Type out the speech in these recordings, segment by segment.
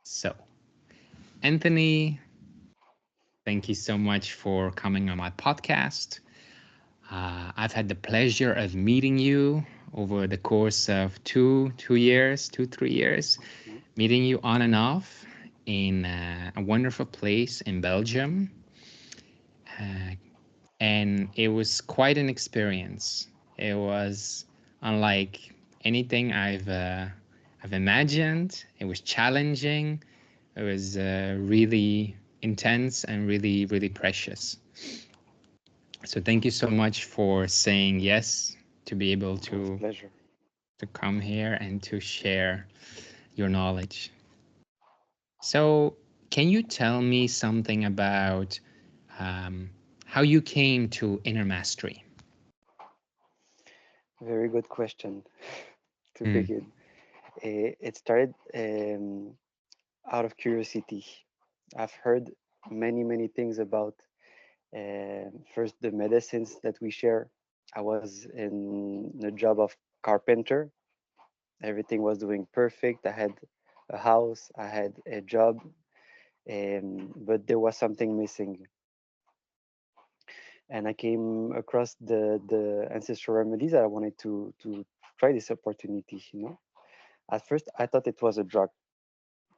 So, Anthony, thank you so much for coming on my podcast. I've had the pleasure of meeting you over the course of 2 years, 3 years, Mhm. meeting you on and off in a wonderful place in Belgium. Uh, and it was quite an experience. It was unlike anything I've imagined. It was challenging. It was really intense and really precious. So thank you so much for saying yes to be able It was a pleasure. to come here and to share your knowledge. So can you tell me something about um, how you came to inner mastery? Very good question to Mm, begin. It started out of curiosity. I've heard many things about first the medicines that we share. I was in a job of carpenter. Everything was doing perfect. I had a house, I had a job, but there was something missing. And I came across the ancestral remedies that I wanted to try this opportunity. At first I thought it was a drug.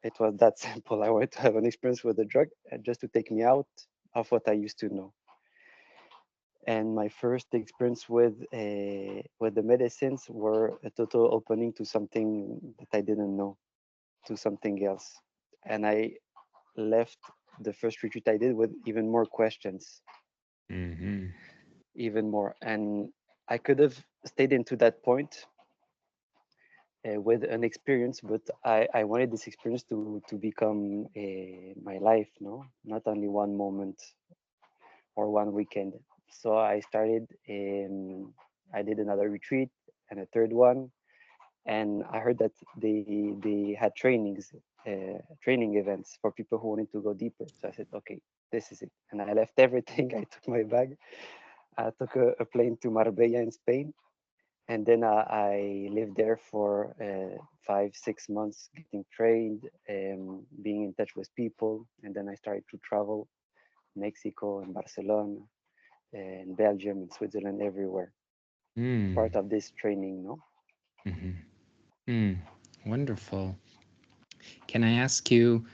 It was that simple. I wanted to have an experience with a drug just to take me out of what I used to know. And my first experience with the medicines were a total opening to something that I didn't know, to something else. And I left the first retreat I did with even more questions, mhm, even more. And I could have stayed into that point with an experience, but I wanted this experience to become my life, no, not only one moment or one weekend. So I started. I did another retreat and a third one, and I heard that they had training events for people who wanted to go deeper. So I said, okay, this is it. And I left everything. I took my bag. I took a plane to Marbella in Spain, and then I lived there for 5 6 months, getting trained, being in touch with people, and then I started to travel Mexico and Barcelona and Belgium and Switzerland, everywhere. mm, Part of this training, no? mhm, mm. Wonderful. Can I ask you,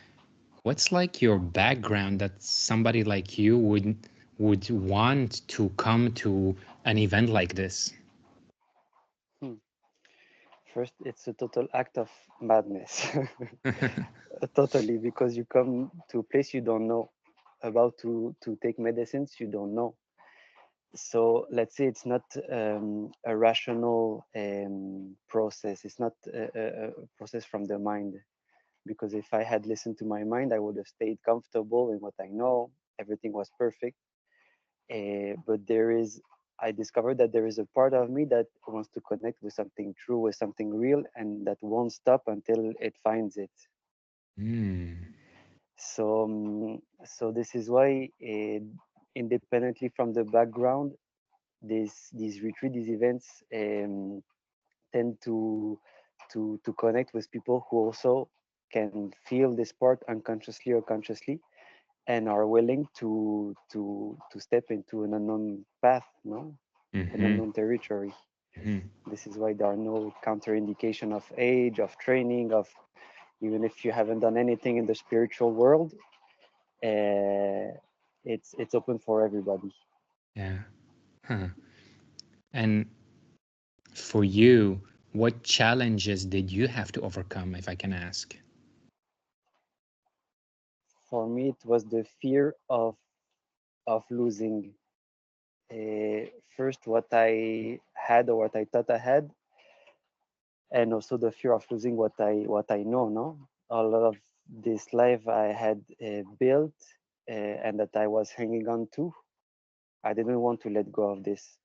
what's like your background that somebody like you would want to come to an event like this? Hmm. First, it's a total act of madness. Totally, because you come to a place you don't know, about to take medicines you don't know. So let's say it's not a rational process. It's not a process from the mind. Because if I had listened to my mind, I would have stayed comfortable in what I know. Everything was perfect. But I discovered that there is a part of me that wants to connect with something true, with something real, and that won't stop until it finds it. Mm, So this is why, independently from the background, these retreat, these events tend to connect with people who also can feel this part unconsciously or consciously, and are willing to step into an unknown path, no, an mhm, unknown territory. mhm. This is why there are no counterindication of age, of training, of even if you haven't done anything in the spiritual world, uh, it's open for everybody. Yeah. Huh. And for you, what challenges did you have to overcome, if I can ask? For me, it was the fear of losing. First, what I had or what I thought I had, and also the fear of losing what I know. No, a lot of this life I had built, and that I was hanging on to. I didn't want to let go of this.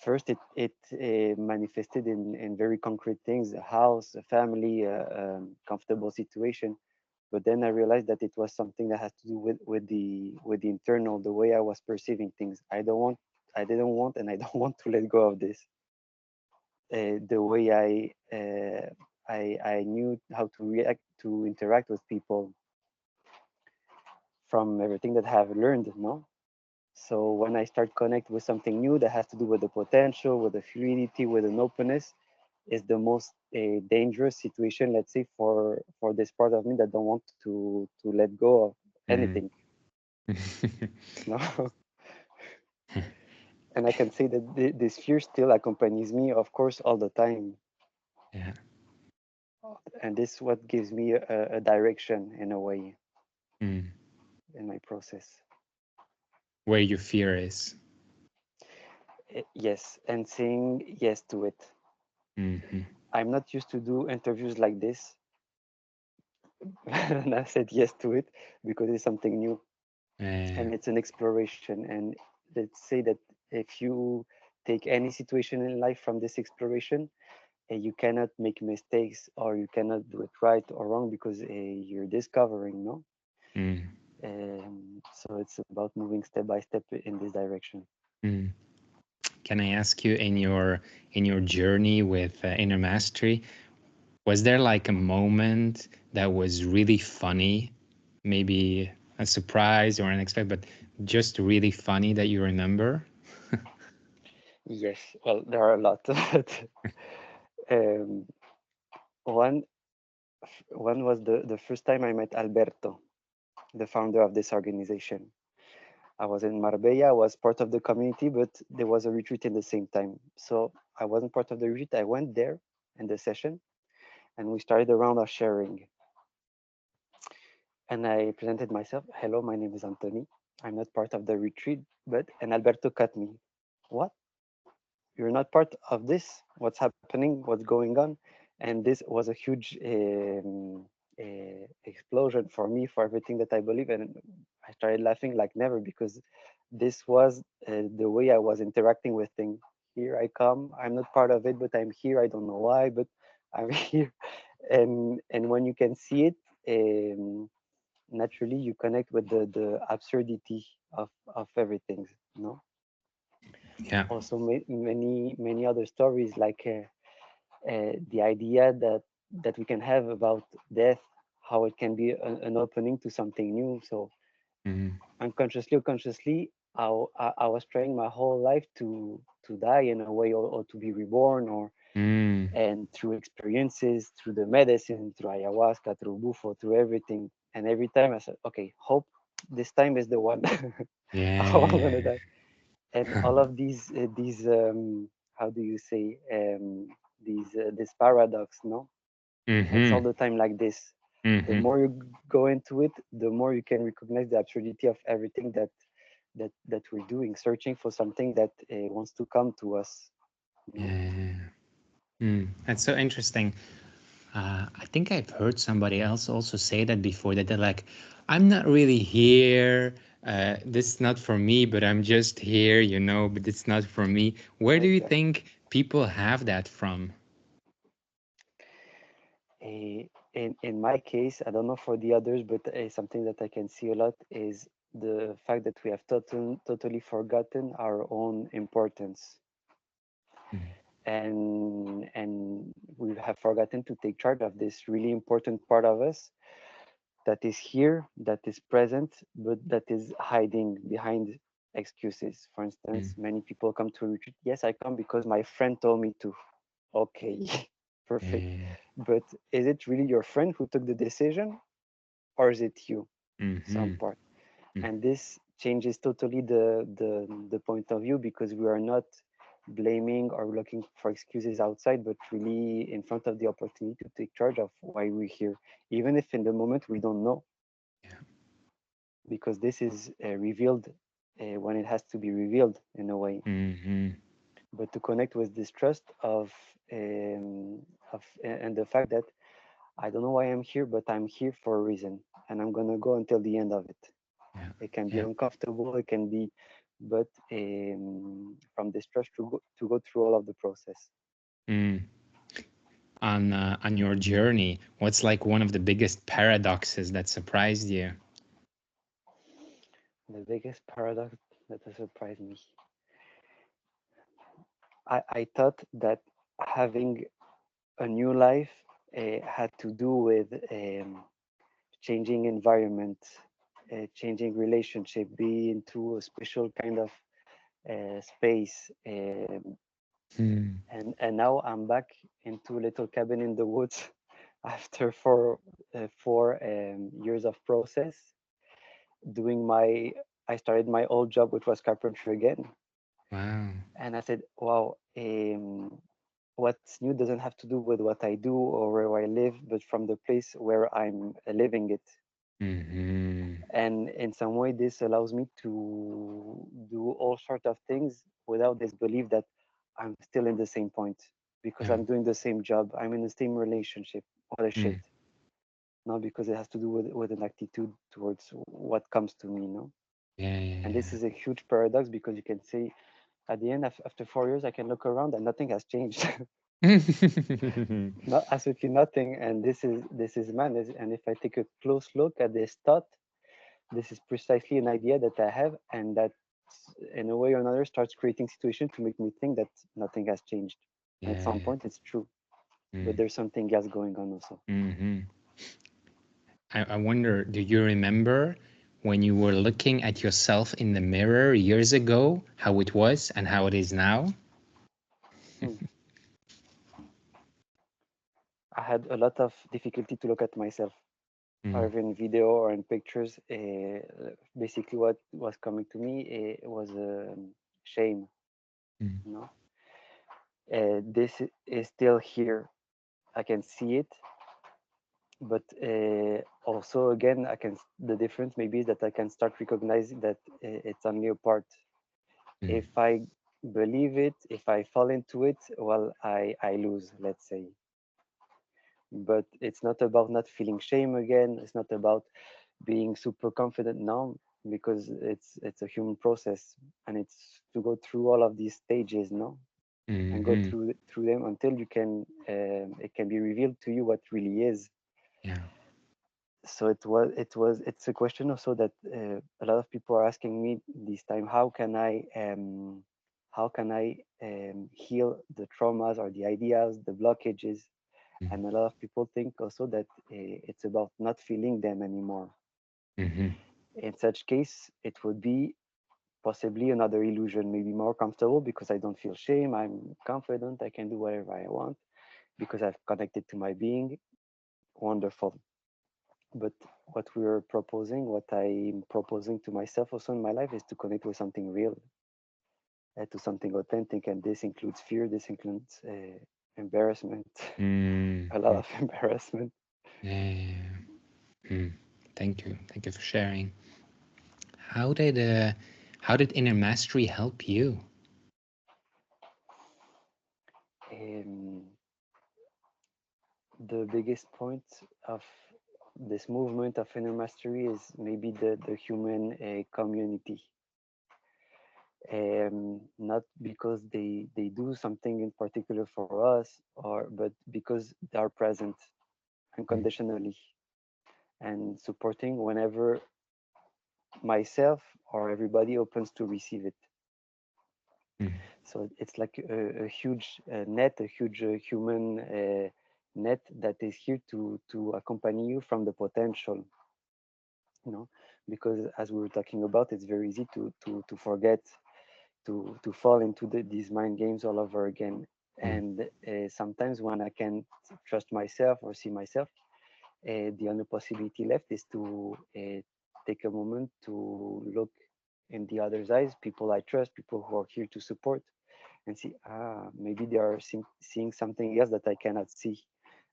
First, it manifested in very concrete things: a house, a family, a comfortable situation. But then I realized that it was something that has to do with the internal, the way I was perceiving things. I didn't want, and I don't want to let go of this. The way I knew how to react, to interact with people from everything that I have learned, no? So when I start connect with something new that has to do with the potential, with the fluidity, with an openness, is the most dangerous situation, let's say, for this part of me that don't want to let go of Mm. anything, no. And I can say that this fear still accompanies me, of course, all the time, Yeah. and this is what gives me a direction in a way Mm. in my process. Where your fear is. Yes, and saying yes to it. Hmm. I'm not used to do interviews like this, and I said yes to it because it's something new Yeah. and it's an exploration. And let's say that if you take any situation in life from this exploration, you cannot make mistakes or you cannot do it right or wrong because you're discovering, no? Mm. So it's about moving step by step in this direction. Mm. Can I ask you, in your journey with Inner Mastery, was there like a moment that was really funny, maybe a surprise or unexpected, but just really funny that you remember? Yes, well, there are a lot. But, um, one one was the first time I met Alberto, the founder of this organization. I was in Marbella, I was part of the community, but there was a retreat in the same time. So I wasn't part of the retreat. I went there in the session and we started a round of sharing. And I presented myself. Hello, my name is Anthony. I'm not part of the retreat, but and Alberto cut me. What? You're not part of this? What's happening? What's going on? And this was a huge explosion for me, for everything that I believe. And I started laughing like never because this was the way I was interacting with things. Here I come. I'm not part of it, but I'm here. I don't know why, but I'm here. And when you can see it, naturally you connect with the absurdity of everything. No. Yeah. Also, many other stories like the idea that we can have about death, how it can be an opening to something new. So Mm. unconsciously or consciously, I was trying my whole life to die in a way, or to be reborn, or Mm. and through experiences, through the medicine, through ayahuasca, through bufo, through everything. And every time I said, okay, hope this time is the one. How I'm gonna Yeah. die. And all of these how do you say, these this paradox, no? It's all Mm-hmm. the time like this. The Mm-hmm. more you go into it, the more you can recognize the absurdity of everything that we're doing, searching for something that wants to come to us, no? Yeah. Mm. That's so interesting. I think I've heard somebody else also say that before, that they're like, I'm not really here. This is not for me, but I'm just here, but it's not for me. Where do you Exactly. think people have that from? In my case, I don't know for the others, but something that I can see a lot is the fact that we have totally forgotten our own importance, Mm. and we have forgotten to take charge of this really important part of us that is here, that is present, but that is hiding behind excuses. For instance, Mm. many people come to a retreat. Yes, I come because my friend told me to. Okay, perfect. Yeah. But is it really your friend who took the decision, or is it you? Some Mm-hmm. part. And this changes totally the point of view, because we are not blaming or looking for excuses outside, but really in front of the opportunity to take charge of why we're here, even if in the moment we don't know, Yeah. because this is revealed when it has to be revealed in a way. Mm-hmm. But to connect with this trust of and the fact that I don't know why I'm here, but I'm here for a reason, and I'm gonna go until the end of it. Yeah. It can be Yeah. uncomfortable, it can be, but from this trust to go through all of the process. Mm. On your journey, what's like one of the biggest paradoxes that surprised you? The biggest paradox that has surprised me. I thought that having a new life had to do with changing environment, changing relationship, be into a special kind of space. And now I'm back into a little cabin in the woods after 4 years of process doing my. I started my old job, which was carpentry again, Wow. and I said, "Wow, what's new doesn't have to do with what I do or where I live, but from the place where I'm living it." Mm-hmm. And in some way, this allows me to do all sort of things without this belief that I'm still in the same point because Yeah. I'm doing the same job, I'm in the same relationship. What a shit. Mm. Not because it has to do with an attitude towards what comes to me, no? Yeah, And this yeah, is a huge paradox because you can say at the end, after 4 years, I can look around and nothing has changed. yeah. Not absolutely nothing. And this is madness. And if I take a close look at this thought, this is precisely an idea that I have, and that in a way or another starts creating situation to make me think that nothing has changed. And at some Yeah. point, it's true, but Mm. there's something else going on also. Mm-hmm. I wonder, do you remember when you were looking at yourself in the mirror years ago, how it was and how it is now? Hmm. I had a lot of difficulty to look at myself, Mm. either in video or in pictures. Basically, what was coming to me was shame. Mm. You know, this is still here. I can see it, but also again, the difference maybe is that I can start recognizing that it's only a part. Mm. If I believe it, if I fall into it, well, I lose, let's say. But it's not about not feeling shame again. It's not about being super confident now, because it's a human process, and it's to go through all of these stages, no, and go Mm-hmm. through them until you can it can be revealed to you what really is. Yeah. So it's a question also that a lot of people are asking me this time: how can I heal the traumas or the ideas, the blockages? Mm. And a lot of people think also that it's about not feeling them anymore. Mm-hmm. In such case, it would be possibly another illusion, maybe more comfortable because I don't feel shame, I'm confident, I can do whatever I want because I've connected to my being. Wonderful. But what I'm proposing to myself also in my life is to connect with something real, to something authentic. And this includes fear, this includes embarrassment, a lot Mm-hmm. of embarrassment. Yeah. Mm. Thank you. Thank you for sharing. How did uh how did inner mastery help you? Um, the biggest point of this movement of inner mastery is maybe the human community. Not because they do something in particular for us, or but because they are present Mm. unconditionally and supporting whenever myself or everybody opens to receive it. Mm. So it's like a huge net, a huge human net that is here to accompany you from the potential, you know, because as we were talking about, it's very easy to forget, to fall into these mind games all over again. Mm. And sometimes when I can't trust myself or see myself, the only possibility left is to take a moment to look in the other's eyes, people I trust, people who are here to support, and see, maybe they are seeing something else that I cannot see.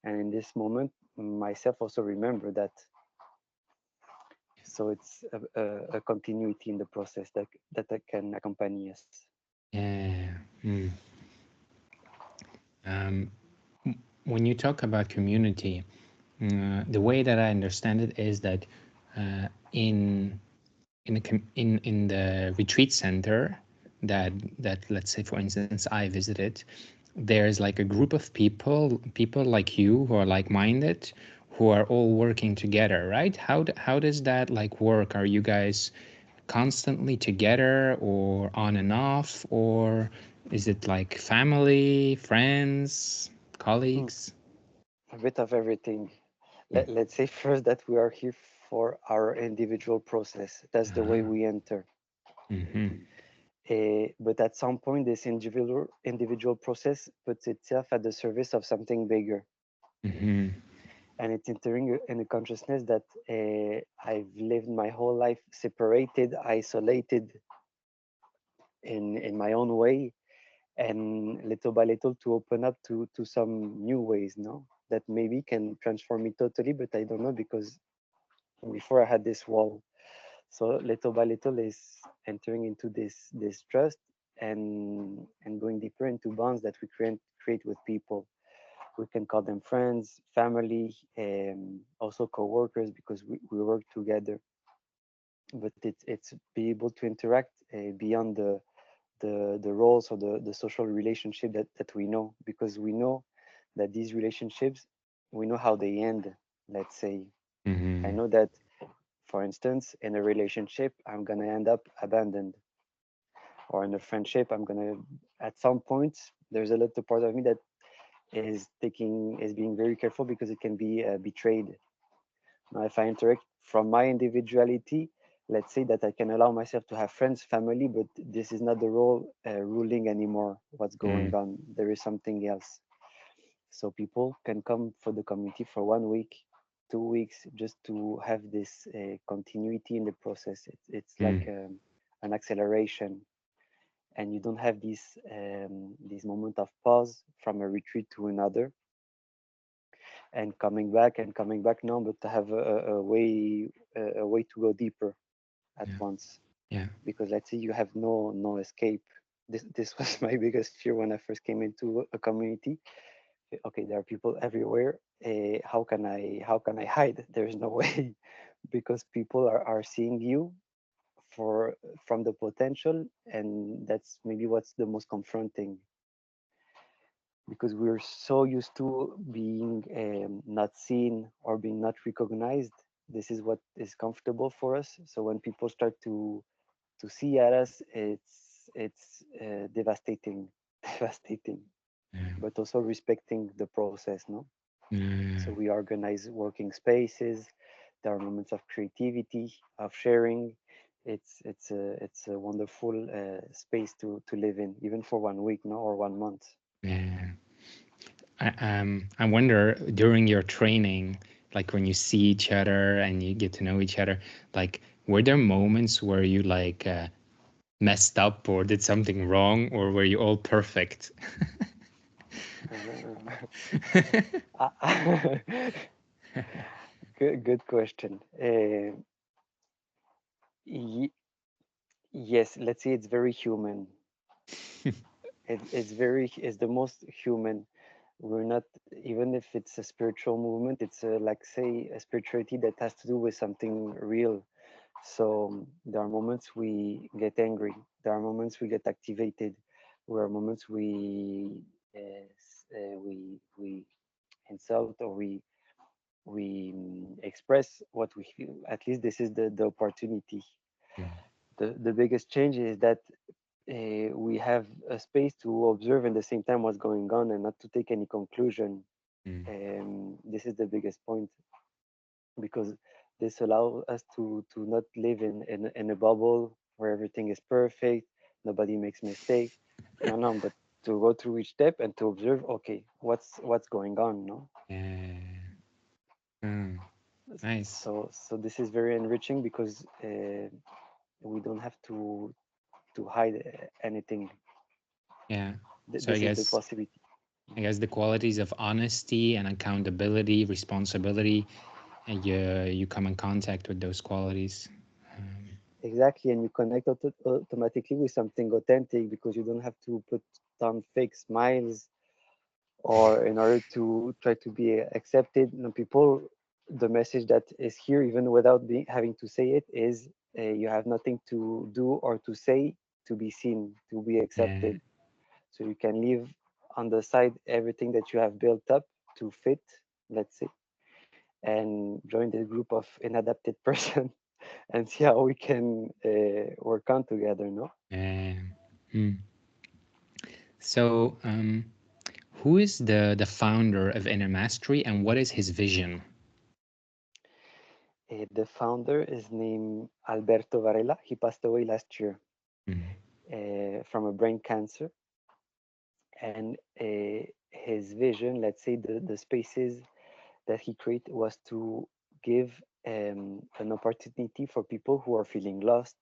And in this moment, myself also remember that. So it's a continuity in the process that can accompany us. Yeah. Mm. Um, when you talk about community, the way that I understand it is that in in the retreat center that let's say for instance I visited, there's like a group of people like you who are like-minded, who are all working together, right? How does that like work? Are you guys constantly together or on and off, or is it like family, friends, Hmm. colleagues? A bit of everything. Mm. Let's say first that we are here for our individual process. That's the way Ah. we enter. Mm-hmm. But at some point, this individual process puts itself at the service of something bigger, Mm-hmm. and it's entering in a consciousness that I've lived my whole life separated, isolated in my own way, and little by little to open up to some new ways, no, that maybe can transform me totally, but I don't know because before I had this wall. So little by little is entering into this trust and going deeper into bonds that we create with people. We can call them friends, family, also co-workers because we work together. But it's be able to interact beyond the roles or the social relationship that we know, because we know that these relationships, we know how they end. Let's say I Mm-hmm. know that, for instance, in a relationship, I'm gonna end up abandoned, or in a friendship, I'm gonna, at some point, there's a little part of me that is being very careful because it can be betrayed. Now, if I interact from my individuality, let's say that I can allow myself to have friends, family, but this is not the role ruling anymore. What's going on? There is something else. So people can come for the community for 1 week, 2 weeks, just to have this continuity in the process. It's like Mm-hmm. an acceleration, and you don't have this moment of pause from a retreat to another and coming back now, but to have a way to go deeper at Yeah. once. Yeah. Because let's say you have no escape. This was my biggest fear when I first came into a community. Okay, there are people everywhere. How can I hide? There's no way, because people are seeing you for from the potential, and that's maybe what's the most confronting, because we're so used to being not seen or being not recognized. This is what is comfortable for us. So when people start to see at us, it's devastating, devastating. Yeah. But also respecting the process, no. Yeah. So we organize working spaces. There are moments of creativity, of sharing. It's a wonderful space to live in, even for 1 week, no, or 1 month. Yeah. I wonder during your training, like when you see each other and you get to know each other, like were there moments where you like messed up or did something wrong, or were you all perfect? Uh, good question. Y- yes, let's say it's very human. It's the most human. We're not, even if it's a spiritual movement, it's like say a spirituality that has to do with something real. So there are moments we get angry. There are moments we get activated. There are moments we insult, or we express what we feel. At least this is the opportunity. Mm, The biggest change is that we have a space to observe and at the same time what's going on, and not to take any conclusion. mm, This is the biggest point, because this allows us to not live in a bubble where everything is perfect, nobody makes mistake. No, but to go through each step and to observe, okay, what's going on, no. yeah. Mm, nice. So this is very enriching because we don't have to hide anything. Yeah. So This is the possibility. I guess the qualities of honesty and accountability, responsibility, and you come in contact with those qualities. Exactly, and you connect automatically with something authentic, because you don't have to put on fake smiles, or in order to try to be accepted. You know, people, the message that is here, even without having to say it, is you have nothing to do or to say to be seen, to be Yeah. accepted. So you can leave on the side everything that you have built up to fit, let's say, and join the group of inadapted person and see how we can work on together, no? Yeah. Hmm. So, who is the founder of Inner Mastery and what is his vision? The founder is named Alberto Varela. He passed away last year Mm, from a brain cancer. And his vision, let's say the spaces that he created was to give an opportunity for people who are feeling lost,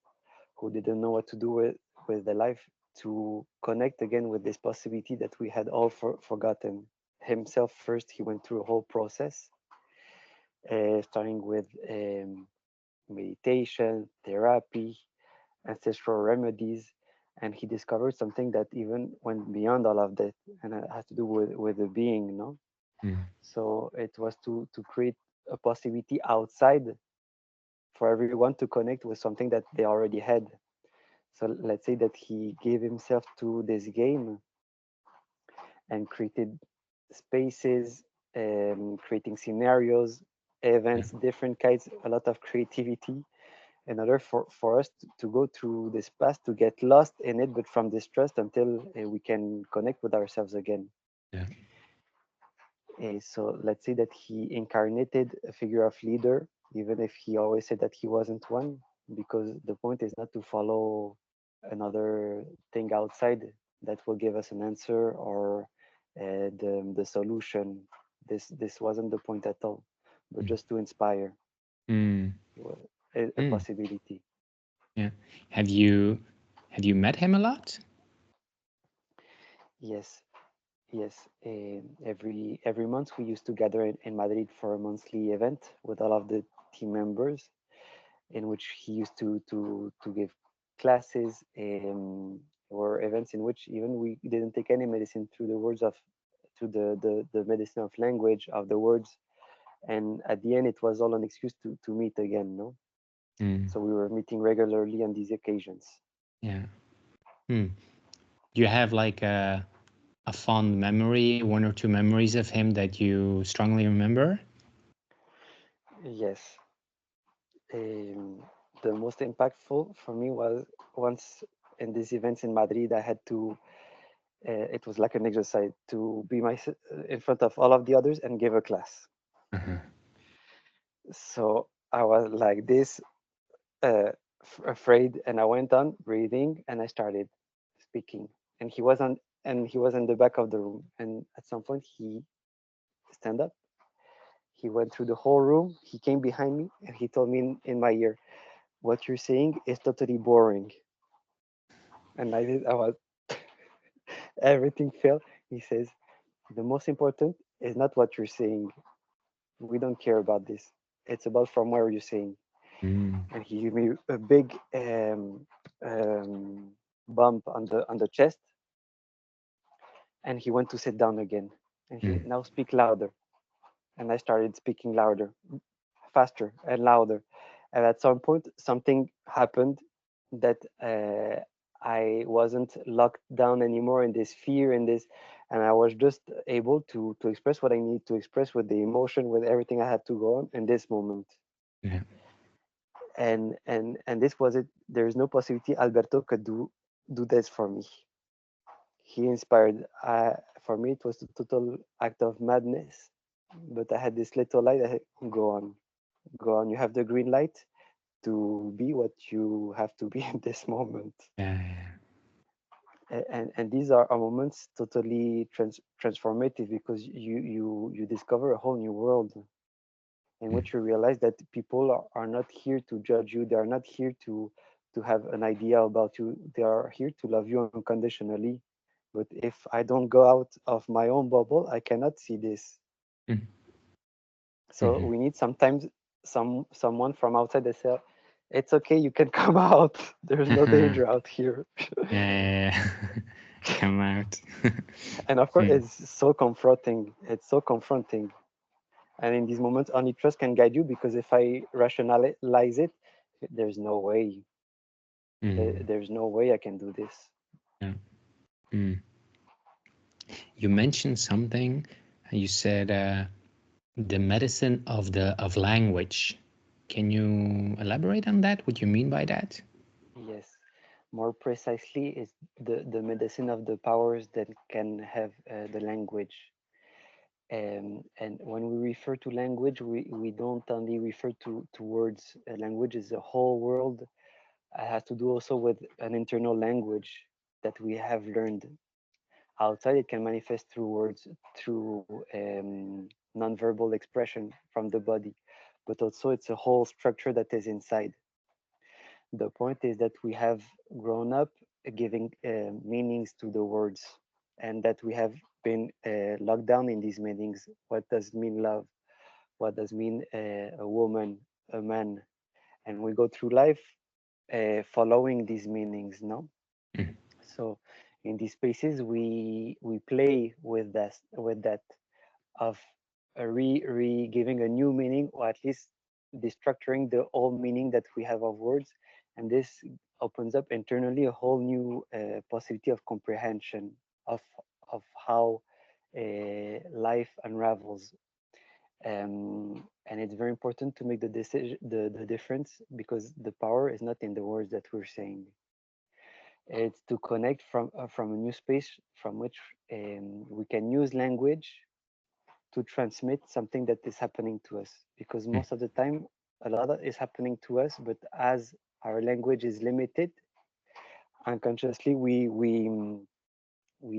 who didn't know what to do with their life, to connect again with this possibility that we had all forgotten. Himself first, he went through a whole process, starting with meditation, therapy, ancestral remedies, and he discovered something that even went beyond all of that, and it has to do with the being, no? mm, So it was to create a possibility outside for everyone to connect with something that they already had. So let's say that he gave himself to this game and created spaces, creating scenarios, yeah, events, different kinds, a lot of creativity in order for us to go through this path, to get lost in it, but from distrust until we can connect with ourselves again. yeah, So let's say that he incarnated a figure of leader, even if he always said that he wasn't one, because the point is not to follow another thing outside that will give us an answer or the solution. This wasn't the point at all, but mm, just to inspire mm, a mm, possibility. yeah. Have you have you met him a lot? Yes, yes. Every month we used to gather in Madrid for a monthly event with all of the team members, in which he used to give classes or events in which even we didn't take any medicine through the words of through the medicine of language of the words, and at the end it was all an excuse to meet again, no? Mm, So we were meeting regularly on these occasions. yeah. Mm. Do you have like a fond memory, one or two memories of him that you strongly remember? Yes. um, the most impactful for me was once in these events in Madrid I had to it was like an exercise to be in front of all of the others and give a class. Uh-huh. So I was like this, uh, afraid, and I went on breathing, and I started speaking. And he was in the back of the room. And at some point, he stand up. He went through the whole room. He came behind me, and he told me in my ear, "What you're saying is totally boring." And I was everything fell. He says, "The most important is not what you're saying. We don't care about this. It's about from where you're saying." Mm, And he gave me a big bump on the chest, and he went to sit down again. And he mm, said, "Now speak louder." And I started speaking louder, faster and louder. And at some point, something happened that I wasn't locked down anymore in this fear, in this, and I was just able to express what I need to express with the emotion, with everything I had to go on in this moment. yeah. And this was it. There is no possibility Alberto could do this for me. He inspired. For me, it was a total act of madness, but I had this little light. I said, go on, go on. You have the green light to be what you have to be in this moment. Yeah, yeah. And these are moments totally transformative, because you discover a whole new world in Mm, which you realize that people are not here to judge you. They are not here to have an idea about you. They are here to love you unconditionally. But if I don't go out of my own bubble, I cannot see this. mm, So mhm. we need sometimes someone from outside that say, "It's okay, you can come out. There's no danger out here." Yeah, yeah, yeah. Come out. And of course, Mm, it's so confronting. It's so confronting. And in these moments, only trust can guide you, because if I rationalize it, there's no way. mm, There's no way I can do this. yeah. Mm. You mentioned something. You said the medicine of language. Can you elaborate on that? What you mean by that? Yes. More precisely, is the medicine of the powers that can have the language. And when we refer to language, we don't only refer to words. Language is a whole world. It has to do also with an internal language that we have learned. Outside, it can manifest through words, through nonverbal expression from the body, but also it's a whole structure that is inside. The point is that we have grown up giving meanings to the words, and that we have been locked down in these meanings. What does mean love? What does mean a woman, a man? And we go through life following these meanings, no? Mm, So in these spaces, we play with that of re giving a new meaning, or at least destructuring the old meaning that we have of words, and this opens up internally a whole new possibility of comprehension of how life unravels. And it's very important to make the decision, the difference, because the power is not in the words that we're saying. It's to connect from a new space from which we can use language to transmit something that is happening to us, because mm, most of the time a lot is happening to us, but as our language is limited, unconsciously we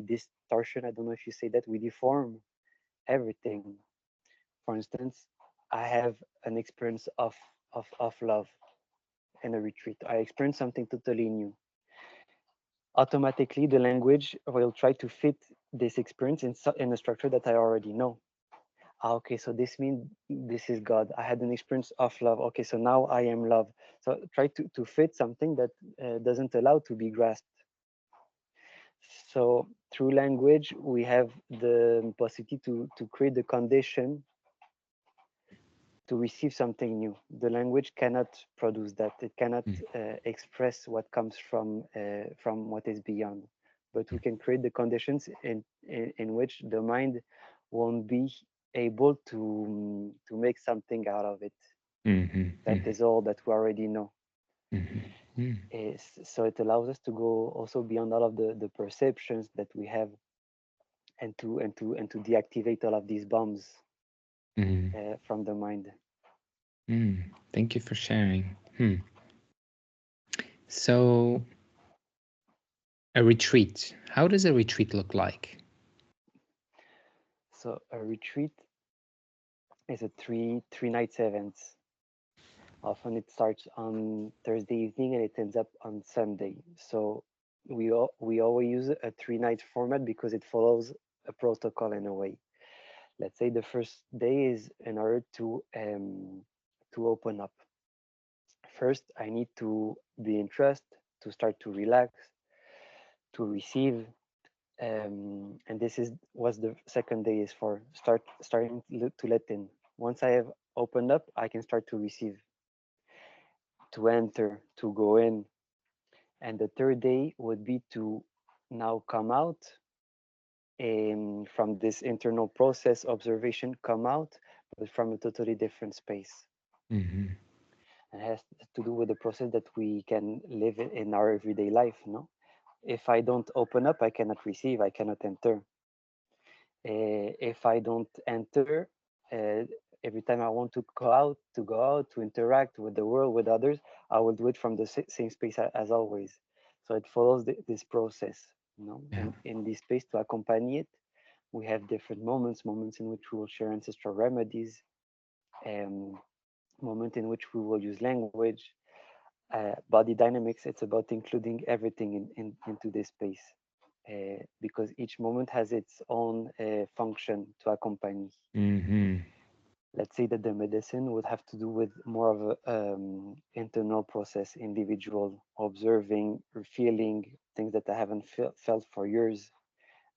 distortion, I don't know if you say that, we deform everything. For instance, I have an experience of love in a retreat. I experienced something totally new. Automatically the language will try to fit this experience in a structure that I already know. Ah, okay, so this means this is God. I had an experience of love. Okay, so now I am love. So try to fit something that doesn't allow to be grasped. So through language, we have the possibility to create the condition to receive something new. The language cannot produce that. It cannot mm, express what comes from what is beyond. But we can create the conditions in which the mind won't be able to make something out of it. mhm, That is all that we already know. mhm, mm, So it allows us to go also beyond all of the perceptions that we have, and to deactivate all of these bombs mm, from the mind. mm. Thank you for sharing. So, a retreat. How does a retreat look like? So a retreat is a three nights event. Often it starts on Thursday evening and it ends up on Sunday. So we always use a 3 night format because it follows a protocol in a way. Let's say the first day is in order to open up. First, I need to be in trust, to start to relax, to receive, and this is what the second day is for. Starting to let in. Once I have opened up, I can start to receive, to enter, to go in. And the third day would be to now come out, from this internal process observation, come out, but from a totally different space. Mhm, And it has to do with the process that we can live in our everyday life. No, if I don't open up, I cannot receive, I cannot enter. If I don't enter, uh, every time I want to go out, to interact with the world, with others, I will do it from the same space as always. So it follows this process. yeah. In this space, to accompany it, we have different moments in which we will share ancestral remedies, um, moment in which we will use language, body dynamics. It's about including everything into this space, because each moment has its own function to accompany. Mhm, Let's say that the medicine would have to do with more of a internal process, individual, observing or feeling things that I haven't felt for years,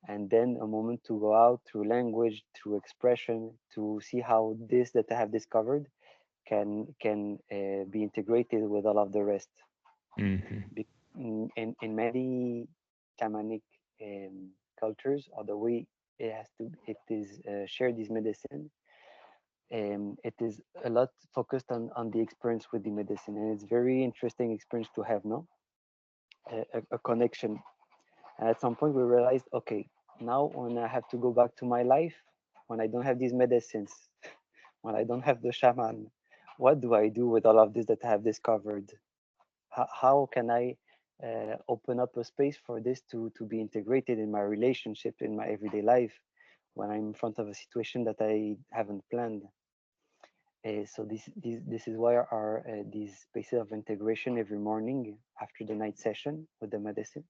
and then a moment to go out through language, through expression, to see how this that I have discovered can be integrated with all of the rest. mhm, In many shamanic cultures, or the way it is shared, this medicine, it is a lot focused on the experience with the medicine, and it's very interesting experience to have. No, a connection. And at some point, we realized, okay, now when I have to go back to my life, when I don't have these medicines, when I don't have the shaman, what do I do with all of this that I have discovered? How can I open up a space for this to be integrated in my relationship, in my everyday life, when I'm in front of a situation that I haven't planned? So this is why our these spaces of integration every morning after the night session with the medicine,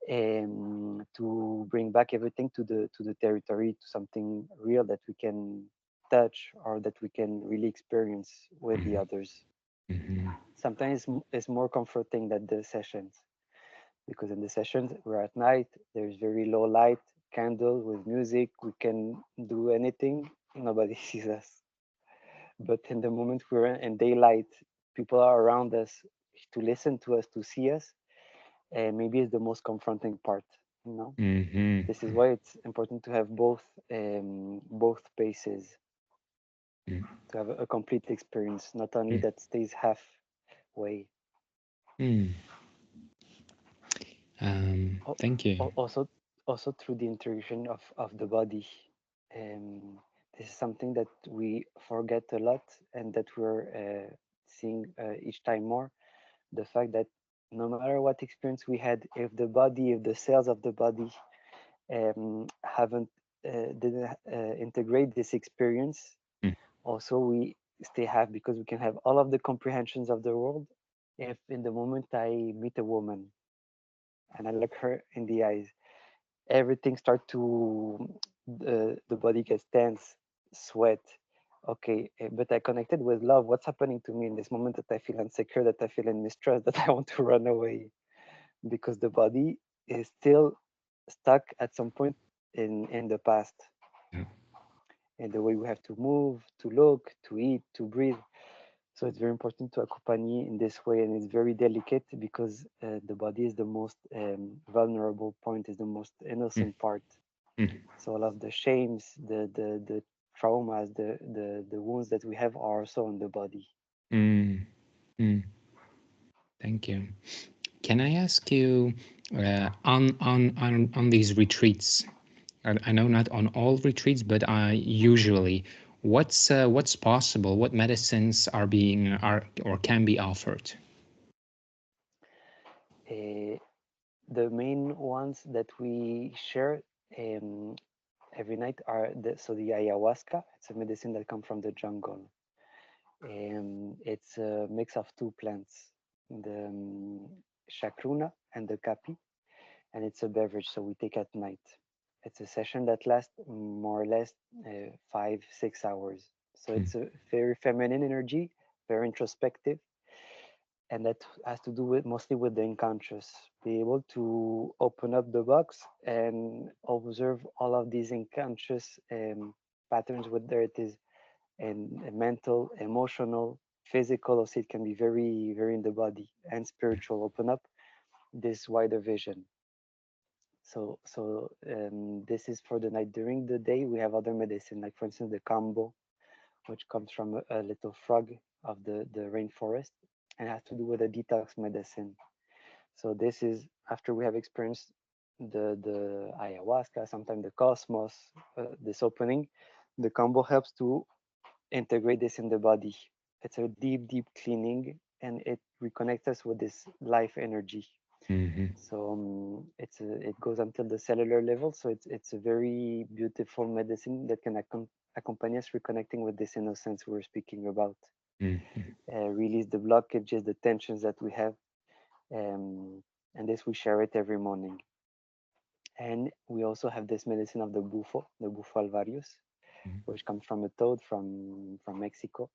to bring back everything to the territory, to something real that we can touch or that we can really experience with the Mhm. others. Mhm. Sometimes it's more comforting than the sessions, because in the sessions we're at night, there's very low light, candle with music, we can do anything, nobody sees us. But in the moment we're in daylight, people are around us to listen to us, to see us, and maybe it's the most confronting part, you know. Mhm. This is why it's important to have both paces, Mhm. to have a complete experience, not only that stays halfway. Mm. Al- Thank you. Also, also through the integration of the body. This is something that we forget a lot, and that we're seeing each time more. The fact that no matter what experience we had, if the cells of the body haven't didn't integrate this experience, Mm. also we stay half, because we can have all of the comprehensions of the world. If in the moment I meet a woman and I look her in the eyes, everything start to the body gets tense, sweat. Okay, but I connected with love. What's happening to me in this moment that I feel insecure, that I feel in mistrust, that I want to run away? Because the body is still stuck at some point in the past, Yeah. and the way we have to move, to look, to eat, to breathe. So it's very important to accompany in this way, and it's very delicate, because the body is the most vulnerable point, is the most Mm. innocent part. Mm. So all of the shames, the traumas, the wounds that we have are also in the body. Mm. Mm. Thank you. Can I ask you, on these retreats? I know not on all retreats, but usually, what's possible? What medicines are or can be offered? Uh, the main ones that we share um, every night are the ayahuasca. It's a medicine that comes from the jungle. It's a mix of two plants, the chacruna and the capi, and it's a beverage, so we take at night. It's a session that lasts more or less 5 6 hours. So Mm. it's a very feminine energy, very introspective, and that has to do with mostly with the unconscious. Be able to open up the box and observe all of these unconscious patterns, whether it is mental, emotional, physical, also it can be very, very in the body, and spiritual. Open up this wider vision. This is for the night. During the day, we have other medicine, like for instance the kambo, which comes from a little frog of the rainforest, and has to do with a detox medicine. So this is after we have experienced the ayahuasca, sometimes the cosmos, this opening. The kambo helps to integrate this in the body. It's a deep, deep cleaning, and it reconnects us with this life energy. Mhm. So it goes until the cellular level. So it's a very beautiful medicine that can accompany us reconnecting with this innocence we're speaking about. Mhm. Release the blockages, the tensions that we have, and this we share it every morning. And we also have this medicine of the Bufo alvarius, Mhm. which comes from a toad from Mexico,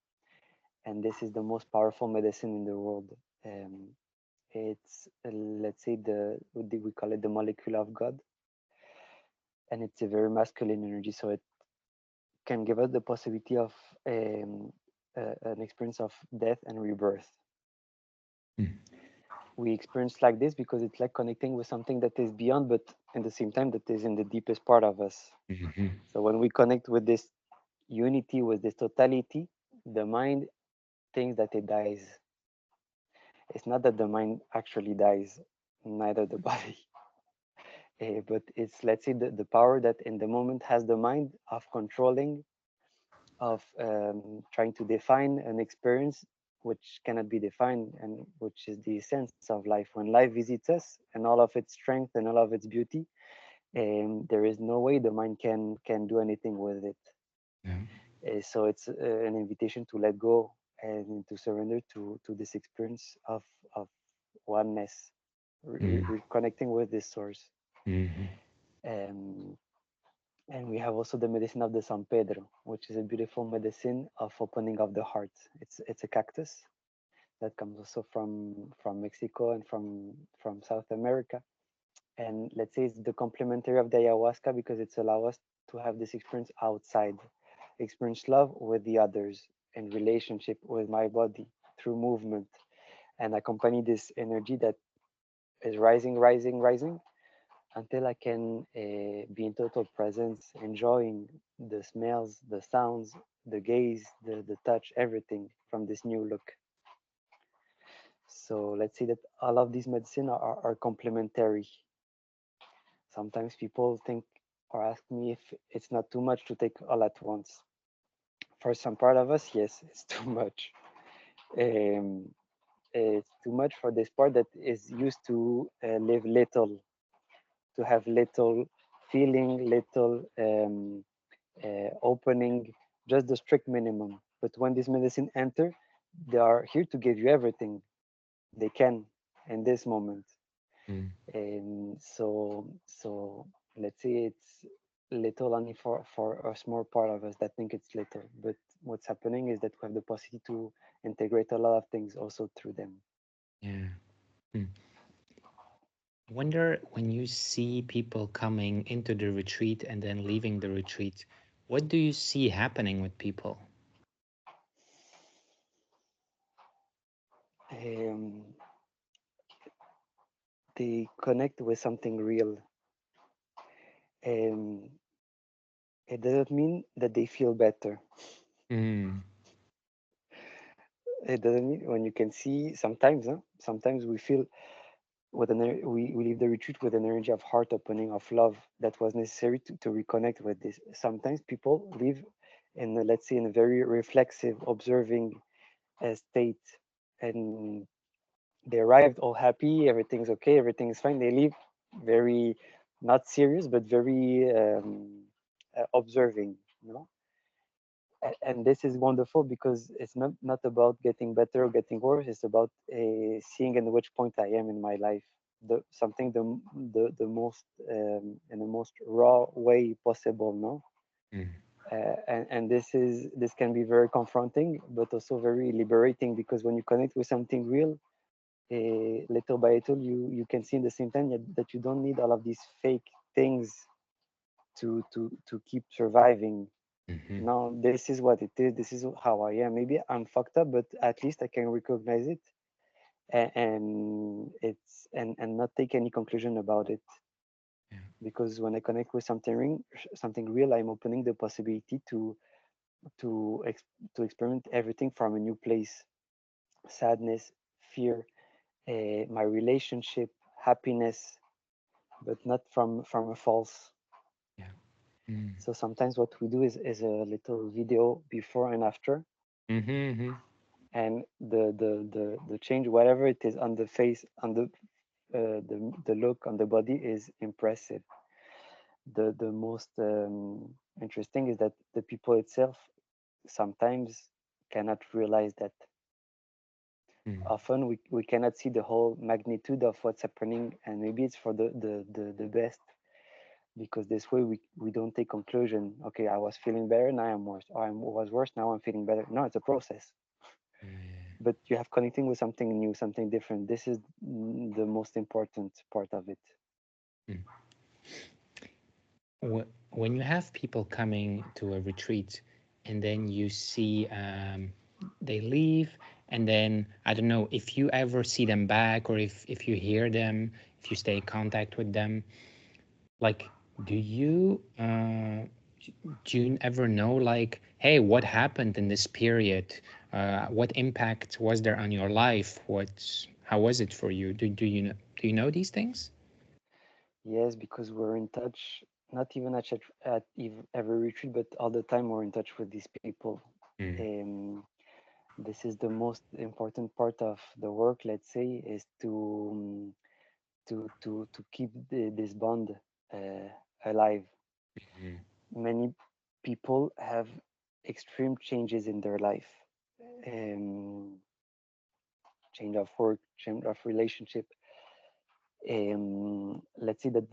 and this is the most powerful medicine in the world. Um, it's let's say we call it the molecule of God, and it's a very masculine energy, so it can give us the possibility of an experience of death and rebirth. Mhm. We experience like this because it's like connecting with something that is beyond, but at the same time that is in the deepest part of us. Mhm. So when we connect with this unity, with this totality, the mind thinks that it dies. It's not that the mind actually dies, neither the body. But it's, let's say, the power that in the moment has the mind of controlling, of trying to define an experience which cannot be defined, and which is the essence of life. When life visits us and all of its strength and all of its beauty, there is no way the mind can do anything with it. Yeah. So it's an invitation to let go and to surrender to this experience of oneness, Mm. reconnecting with this source. Mm-hmm. Um, and we have also the medicine of the San Pedro, which is a beautiful medicine of opening of the heart. It's a cactus that comes also from Mexico and from South America. And let's say it's the complementary of the ayahuasca because it's allow us to have this experience outside, experience love with the others, and relationship with my body through movement, and accompany this energy that is rising, rising, rising until I can be in total presence, enjoying the smells, the sounds, the gaze, the touch, everything from this new look. So let's say that all of these medicine are complementary. Sometimes people think or ask me if it's not too much to take all at once. For some part of us, yes, it's too much. Um, it's too much for this part that is used to live little, to have little feeling, little opening, just the strict minimum. But when this medicine enter, they are here to give you everything they can in this moment. Mm. And so let's say it's little only for a small part of us that think it's little. But what's happening is that we have the possibility to integrate a lot of things also through them. Yeah. Mm. Wonder when you see people coming into the retreat and then leaving the retreat, what do you see happening with people? Um, they connect with something real. Um, it doesn't mean that they feel better. Mm. It doesn't mean when you can see sometimes, huh? Sometimes we feel with we leave the retreat with an energy of heart opening, of love that was necessary to reconnect with this. Sometimes people live in, let's say, in a very reflexive, observing state, and they arrived all happy, everything's okay, everything's fine. They leave very not serious, but very observing, you know. And this is wonderful because it's not about getting better or getting worse. It's about seeing in which point I am in my life, the something the most in the most raw way possible, no. Mm. And this can be very confronting but also very liberating, because when you connect with something real, little by little you can see in the same time that you don't need all of these fake things to keep surviving. Mm-hmm. No, this is what it is. This is how I am. Maybe I'm fucked up, but at least I can recognize it, and it's and not take any conclusion about it. Yeah. Because when I connect with something real, I'm opening the possibility to ex, to experiment everything from a new place: sadness, fear, my relationship, happiness, but not from a false. Yeah. Mm. So sometimes what we do is a little video before and after, Mm-hmm. Mm-hmm. and the change, whatever it is on the face, on the look on the body, is impressive. The most interesting is that the people itself sometimes cannot realize that. Mm. Often we cannot see the whole magnitude of what's happening, and maybe it's for the best, because this way we don't take conclusion. Okay, I was feeling better, now I'm worse, or I was worse, now I'm feeling better. No, it's a process. Yeah. But you have connecting with something new, something different. This is the most important part of it. Mm. When you have people coming to a retreat and then you see they leave, and then I don't know if you ever see them back, or if you hear them, if you stay in contact with them, like, do you do you ever know, like, hey, what happened in this period? What impact was there on your life? What? How was it for you? Do you know these things? Yes, because we're in touch, not even every retreat, but all the time we're in touch with these people. Mm, Um, this is the most important part of the work, let's say, is to keep this bond uh, alive. mm, Many people have extreme changes in their life, um, change of work, change of relationship. Let's see that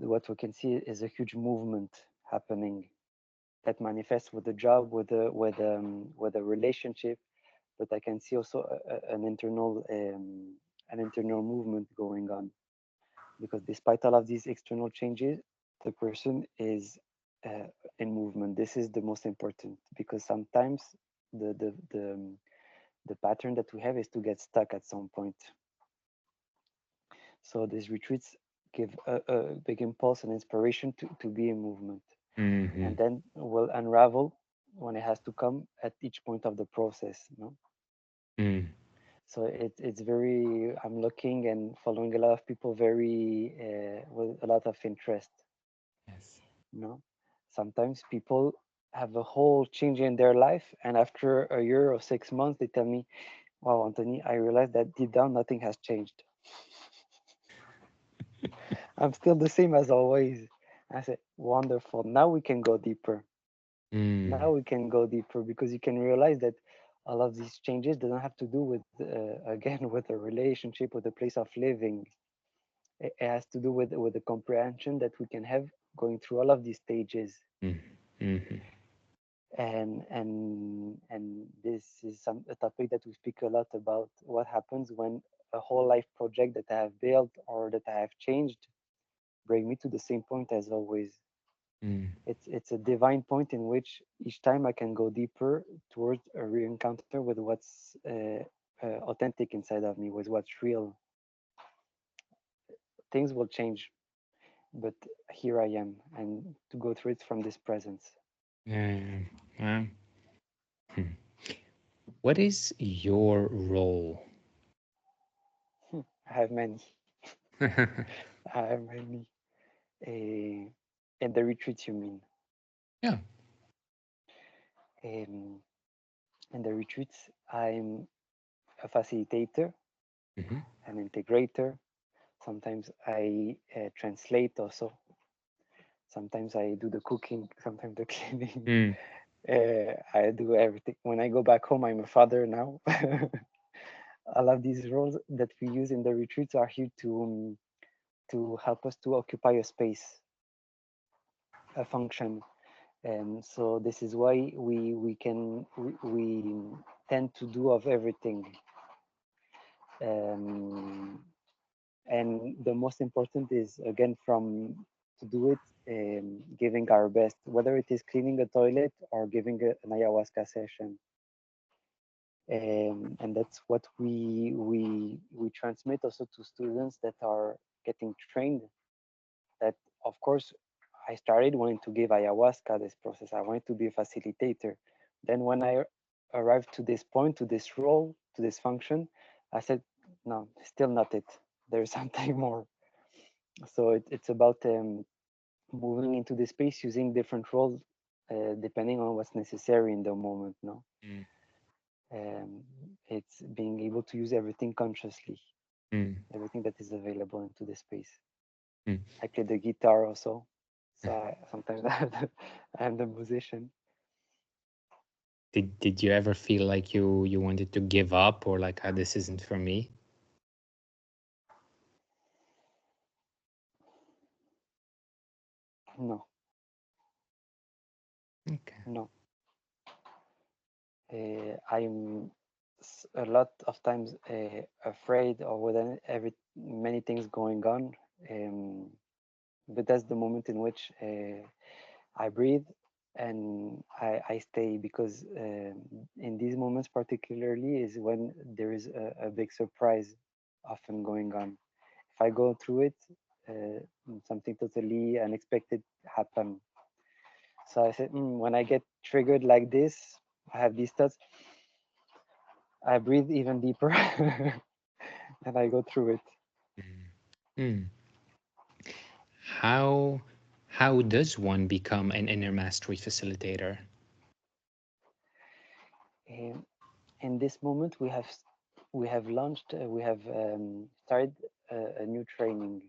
what we can see is a huge movement happening that manifests with the job, with a relationship. But I can see also an internal movement going on, because despite all of these external changes, the person is uh, in movement. This is the most important, because sometimes the the the um, the pattern that we have is to get stuck at some point. So these retreats give a big impulse and inspiration to be in movement, mm, and then will unravel when it has to come at each point of the process. No, mm. so it's very. I'm looking and following a lot of people very with a lot of interest. Yes. No, sometimes people have a whole change in their life, and after a year or 6 months, they tell me, "Wow, Anthony, I realized that deep down nothing has changed. I'm still the same as always." I said, "Wonderful. Now we can go deeper. Mm, Now we can go deeper, because you can realize that all of these changes doesn't have to do with again with a relationship, with a place of living. It has to do with the comprehension that we can have going through all of these stages." mm, mm, And this is a topic that we speak a lot about: what happens when a whole life project that I have built or that I have changed bring me to the same point as always. mm, It's a divine point in which each time I can go deeper towards a re-encounter with what's authentic inside of me, with what's real. Things will change, but here I am, and to go through it from this presence. yeah. Wow. Hmm. What is your role? I have many. I have many. Uh, and the retreats, you mean? Yeah. Um, in the retreats, I'm a facilitator, Hmm. an integrator. Sometimes I translate also. Sometimes I do the cooking, sometimes the cleaning. Mm, I do everything. When I go back home, I'm a father now. All of these roles that we use in the retreats are here to help us to occupy a space, a function. And so this is why we tend to do of everything. Um, and the most important is, again, from to do it, giving our best, whether it is cleaning a toilet or giving an ayahuasca session. And that's what we transmit also to students that are getting trained. That, of course, I started wanting to give ayahuasca this process. I wanted to be a facilitator. Then when I arrived to this point, to this role, to this function, I said, no, still not it. There's something more. So it's about moving into the space using different roles depending on what's necessary in the moment. No, mm, um, it's being able to use everything consciously, mm, everything that is available into the space. mm. I play the guitar also, so sometimes I'm the musician. Did you ever feel like you wanted to give up, or like, ah, this isn't for me? No, Okay. no. I'm a lot of times afraid, or with every many things going on. Um, but that's the moment in which I breathe and I stay, because in these moments particularly is when there is a big surprise often going on. If I go through it, uh, something totally unexpected happen. So I said, when I get triggered like this, I have these thoughts. I breathe even deeper, and I go through it. Mm. How how does one become an inner mastery facilitator? Um, in this moment, we have launched, we have started a new training.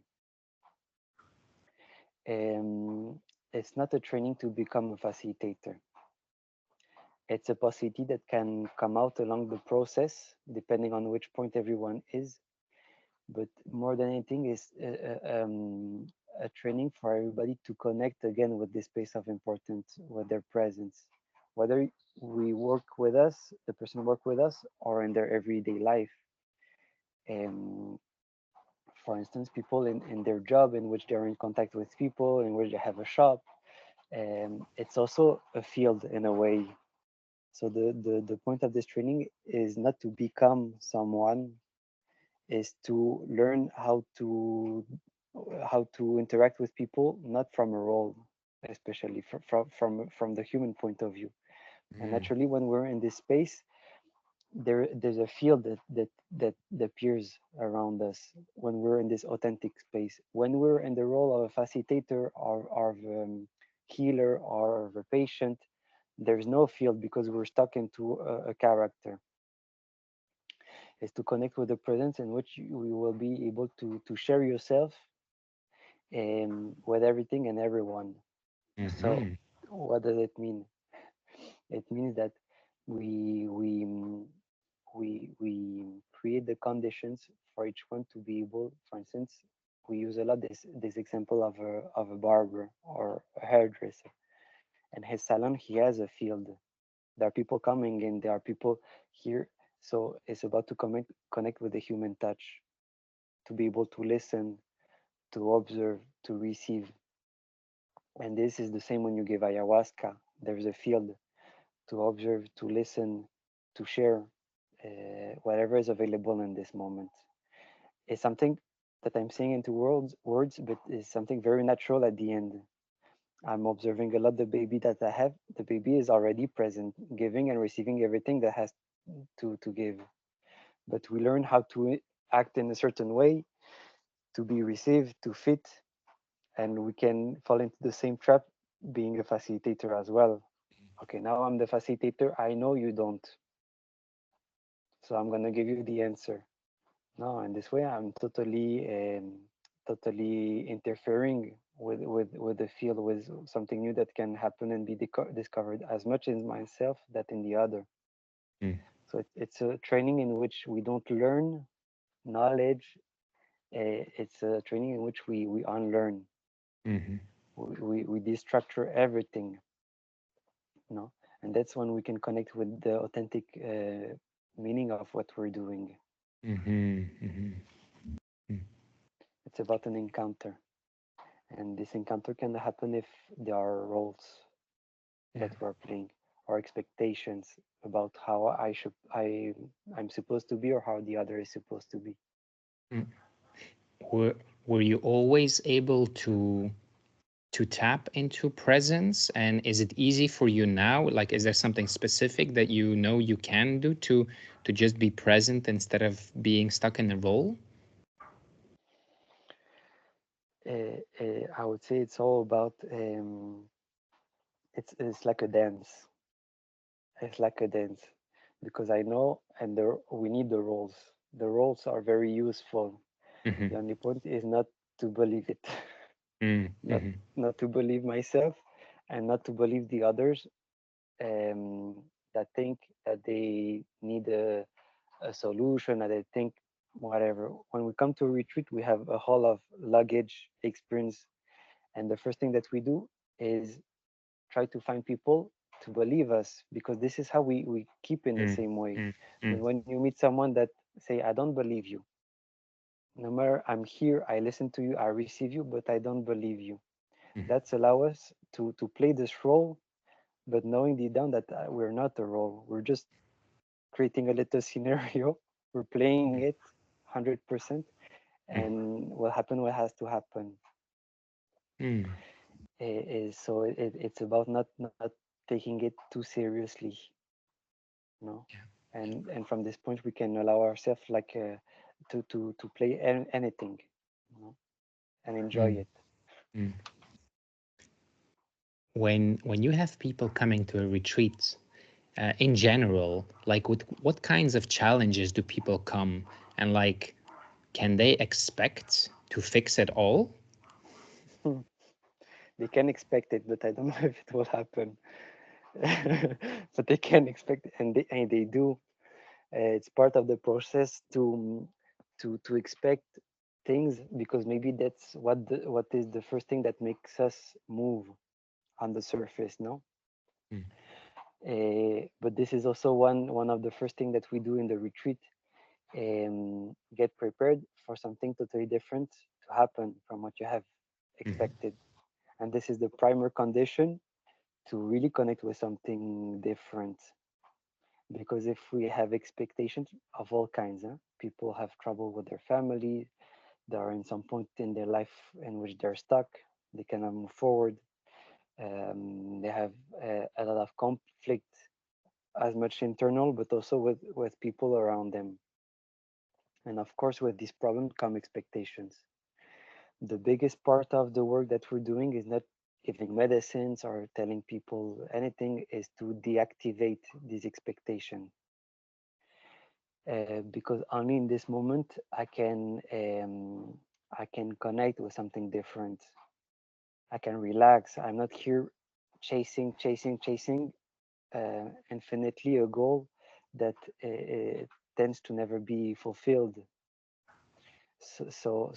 It's not a training to become a facilitator. It's a possibility that can come out along the process, depending on which point everyone is. But more than anything, is a training for everybody to connect again with this space of importance, with their presence, whether we work with us, the person work with us, or in their everyday life. Um, for instance, people in their job in which they're in contact with people, in which they have a shop. It's also a field in a way. So the point of this training is not to become someone, is to learn how to interact with people, not from a role, especially from the human point of view. And Mm. naturally, when we're in this space, there's a field that appears around us when we're in this authentic space. When we're in the role of a facilitator or of healer or of a patient, there's no field because we're stuck into a character. Is to connect with the presence in which you will be able to share yourself with everything and everyone. So Mm-hmm. what does it mean? It means that we we mm, we create the conditions for each one to be able. For instance, we use a lot this example of a barber or a hairdresser. And his salon, he has a field. There are people coming in. There are people here. So it's about to connect with the human touch, to be able to listen, to observe, to receive. And this is the same when you give ayahuasca. There's a field to observe, to listen, to share whatever is available in this moment. It's something that I'm saying into words, but it's something very natural at the end. I'm observing a lot the baby that I have. The baby is already present, giving and receiving everything that has to give. But we learn how to act in a certain way to be received, to fit, and we can fall into the same trap being a facilitator as well. Okay, now I'm the facilitator. I know you don't, so I'm gonna give you the answer. No, and this way I'm totally interfering with the field, with something new that can happen and be discovered as much in myself that in the other. Mm. So it's a training in which we don't learn knowledge. It's a training in which we unlearn. Mm-hmm. We destructure everything, you know, and that's when we can connect with the authentic meaning of what we're doing. Mm-hmm. Mm-hmm. It's about an encounter, and this encounter can happen if there are roles Yeah. that we're playing or expectations about how I'm supposed to be or how the other is supposed to be. Mm. Were were you always able to tap into presence, and is it easy for you now? Like, is there something specific that you know you can do to just be present instead of being stuck in a role? I would say it's all about it's like a dance. It's like a dance because I know, and we need the roles. The roles are very useful. Mm-hmm. The only point is not to believe it, not Mm-hmm. not to believe myself, and not to believe the others that think that they need a solution, that they think whatever. When we come to a retreat, we have a whole of luggage experience, and the first thing that we do is try to find people to believe us because this is how we keep in the Mm, same way. mm, But mm, when you meet someone that say, I don't believe you, no matter I'm here, I listen to you, I receive you, but I don't believe you. mm, That's allow us to play this role, but knowing deep down that we're not a role. We're just creating a little scenario. We're playing it 100%, mm, and what has to happen. mm. So it's about not taking it too seriously, no. and from this point we can allow ourselves like to play anything, you know, and enjoy Mm, it. mm. When you have people coming to a retreat, in general, like with what kinds of challenges do people come, and like, can they expect to fix it all? They can expect it, but I don't know if it will happen. But they can expect it, and they do. It's part of the process to expect things, because maybe that's what is the first thing that makes us move on the surface, no? Mm, But this is also one of the first thing that we do in the retreat. Get prepared for something totally different to happen from what you have mhm, expected, and this is the primer condition to really connect with something different. Because if we have expectations of all kinds, people have trouble with their family, they are in some point in their life in which they're stuck, they cannot move forward, they have a lot of conflict, as much internal but also with people around them. And of course with this problem come expectations. The biggest part of the work that we're doing is not giving medicines or telling people anything, is to deactivate this expectation. Because only in this moment I can connect with something different. I can relax. I'm not here chasing infinitely a goal that tends to never be fulfilled. So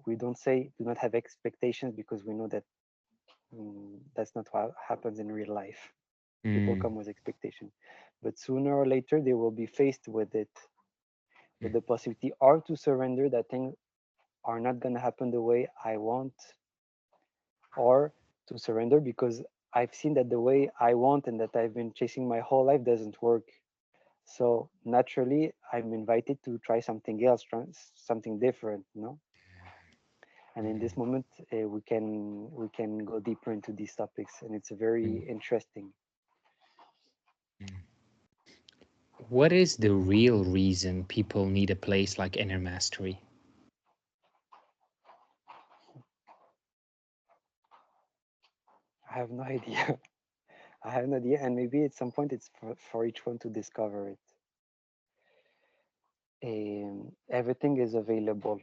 we don't say do not have expectations, because we know that that's not what happens in real life. People mm, come with expectation, but sooner or later they will be faced with it, with the possibility or to surrender that things are not going to happen the way I want, or to surrender because I've seen that the way I want and that I've been chasing my whole life doesn't work. So naturally, I'm invited to try something else, something different, you know. And in this moment, we can go deeper into these topics, and it's mm, very interesting. mm. What is the real reason people need a place like Inner Mastery? I have no idea. I have no idea, and maybe at some point it's for each one to discover it. Everything is available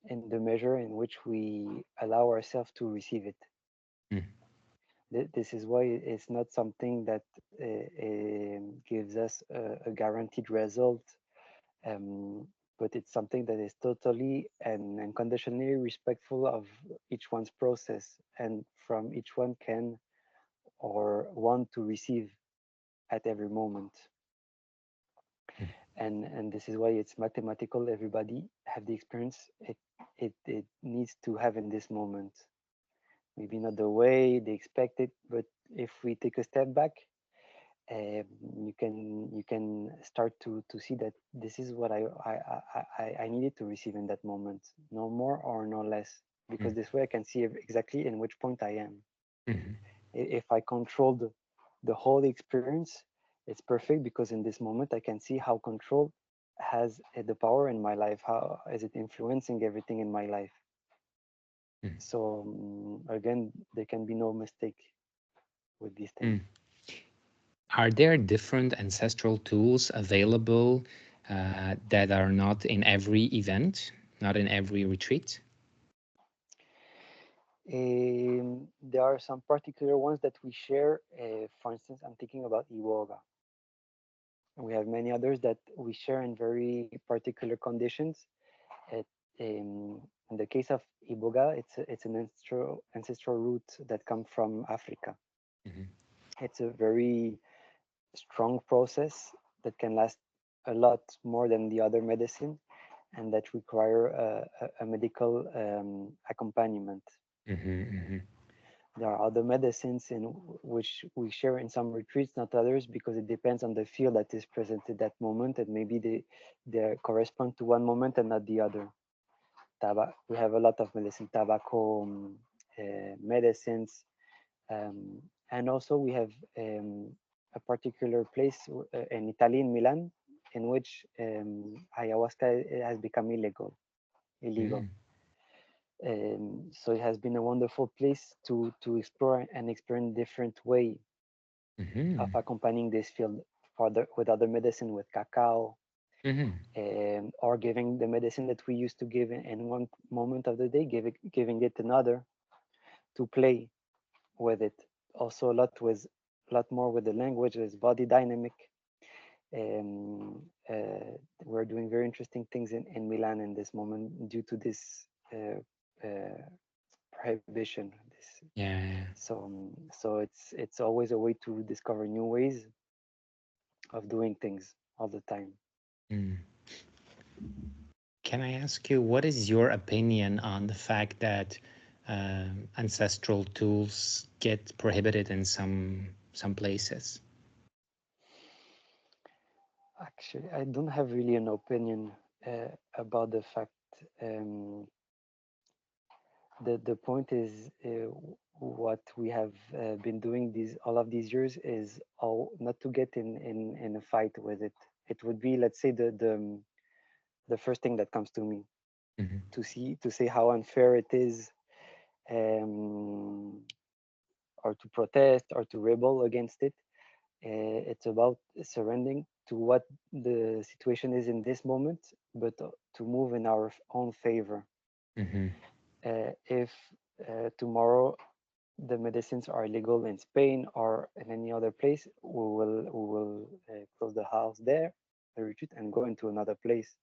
in the measure in which we allow ourselves to receive it. Mm, This is why it's not something that gives us a guaranteed result, um, but it's something that is totally and unconditionally respectful of each one's process, and from each one can or want to receive at every moment. mm, And this is why it's mathematical. Everybody have the experience it needs to have in this moment. Maybe not the way they expect it, but if we take a step back, um, you can start to see that this is what I needed to receive in that moment, no more or no less, because mm, this way I can see exactly in which point I am. mhm, If I control the whole experience, it's perfect, because in this moment I can see how control has the power in my life, how is it influencing everything in my life. mm, So again, there can be no mistake with these things. mm. Are there different ancestral tools available that are not in every event, not in every retreat? There are some particular ones that we share. For instance, I'm thinking about iwoga. We have many others that we share in very particular conditions. It, in the case of iboga, it's an ancestral root that comes from Africa. Mhm, It's a very strong process that can last a lot more than the other medicine, and that require a medical accompaniment. mhm, mhm, There are other medicines in which we share in some retreats, not others, because it depends on the field that is present at that moment, and maybe they correspond to one moment and not the other. We have a lot of medicine, tobacco medicines, and also we have a particular place in Italy, in Milan, in which ayahuasca has become illegal. Mm. So it has been a wonderful place to explore and experience different way of Mhm. accompanying this field for with other medicine, with cacao, Mhm. or giving the medicine that we used to give in one moment of the day, giving it another to play with it. Also, a lot more with the language, with body dynamic. We're doing very interesting things in Milan in this moment due to this prohibition. This, Yeah. so it's always a way to discover new ways of doing things all the time. Mm. Can I ask you, what is your opinion on the fact that ancestral tools get prohibited in some places? Actually, I don't have really an opinion about the fact. Um, the point is what we have been doing these all of these years is all not to get in a fight with it. It would be, let's say, the first thing that comes to me, Mhm. to say how unfair it is, um, or to protest or to rebel against it. It's about surrendering to what the situation is in this moment, but to move in our own favor. Mhm. If tomorrow the medicines are illegal in Spain or in any other place, we will close the house there, the retreat, and go into another place,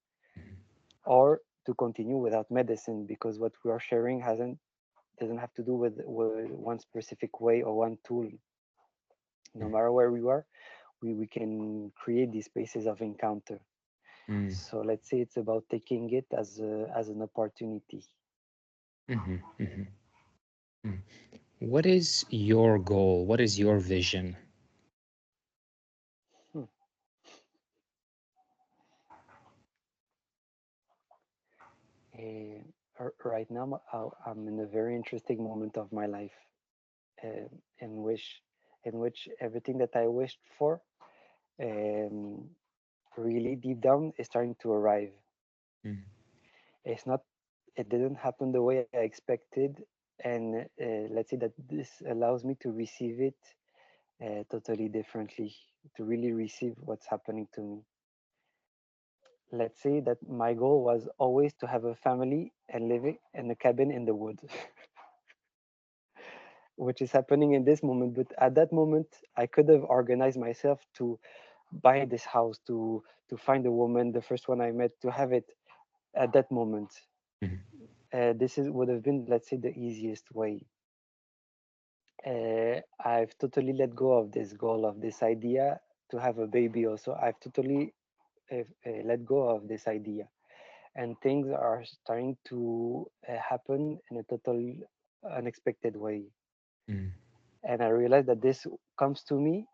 or to continue without medicine, because what we are sharing hasn't doesn't have to do with one specific way or one tool. No Mhm. matter where we are, we can create these spaces of encounter. Mm. So let's say it's about taking it as an opportunity. Mhm. Mhm. Mm. What is your goal? What is your vision? Hmm. Right now, I'm in a very interesting moment of my life, uh, in which everything that I wished for, um, really deep down, is starting to arrive. Mm. It's not, it didn't happen the way I expected, and let's say that this allows me to receive it totally differently, to really receive what's happening to me. Let's say that my goal was always to have a family and living in a cabin in the woods, which is happening in this moment. But at that moment, I could have organized myself to buy this house, to find a woman, the first one I met, to have it at that moment. Mhm. This is would have been, let's say, the easiest way. I've totally let go of this goal, of this idea to have a baby. Also, I've totally let go of this idea, and things are starting to happen in a total unexpected way. Mm. And I realize that this comes to me.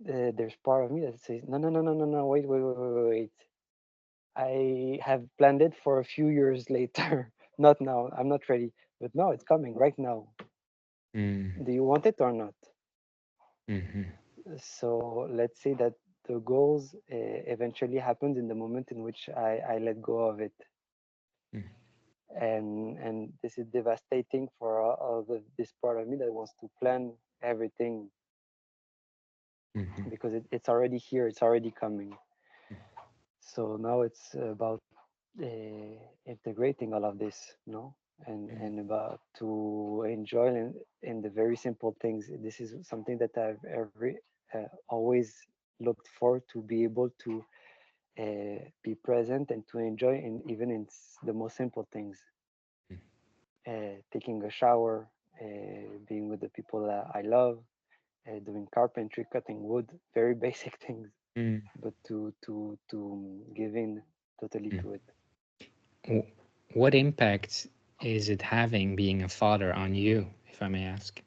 There's part of me that says, no, no, no, no, no, no, wait, wait, wait, wait, wait. I have planned it for a few years later. Not now. I'm not ready. But no, it's coming right now. Mm. Do you want it or not? Mhm. So let's say that the goals eventually happened in the moment in which I let go of it. Mm. And this is devastating for all this part of me that wants to plan everything, Mhm. because it's already here, it's already coming. So now it's about integrating all of this, no, and about to enjoy in the very simple things. This is something that I've always looked for, to be able to be present and to enjoy in even in the most simple things, taking a shower, being with the people that I love, doing carpentry, cutting wood, very basic things, Mm. but to give in totally Mm. to it. W- What impact is it having being a father on you, if I may ask?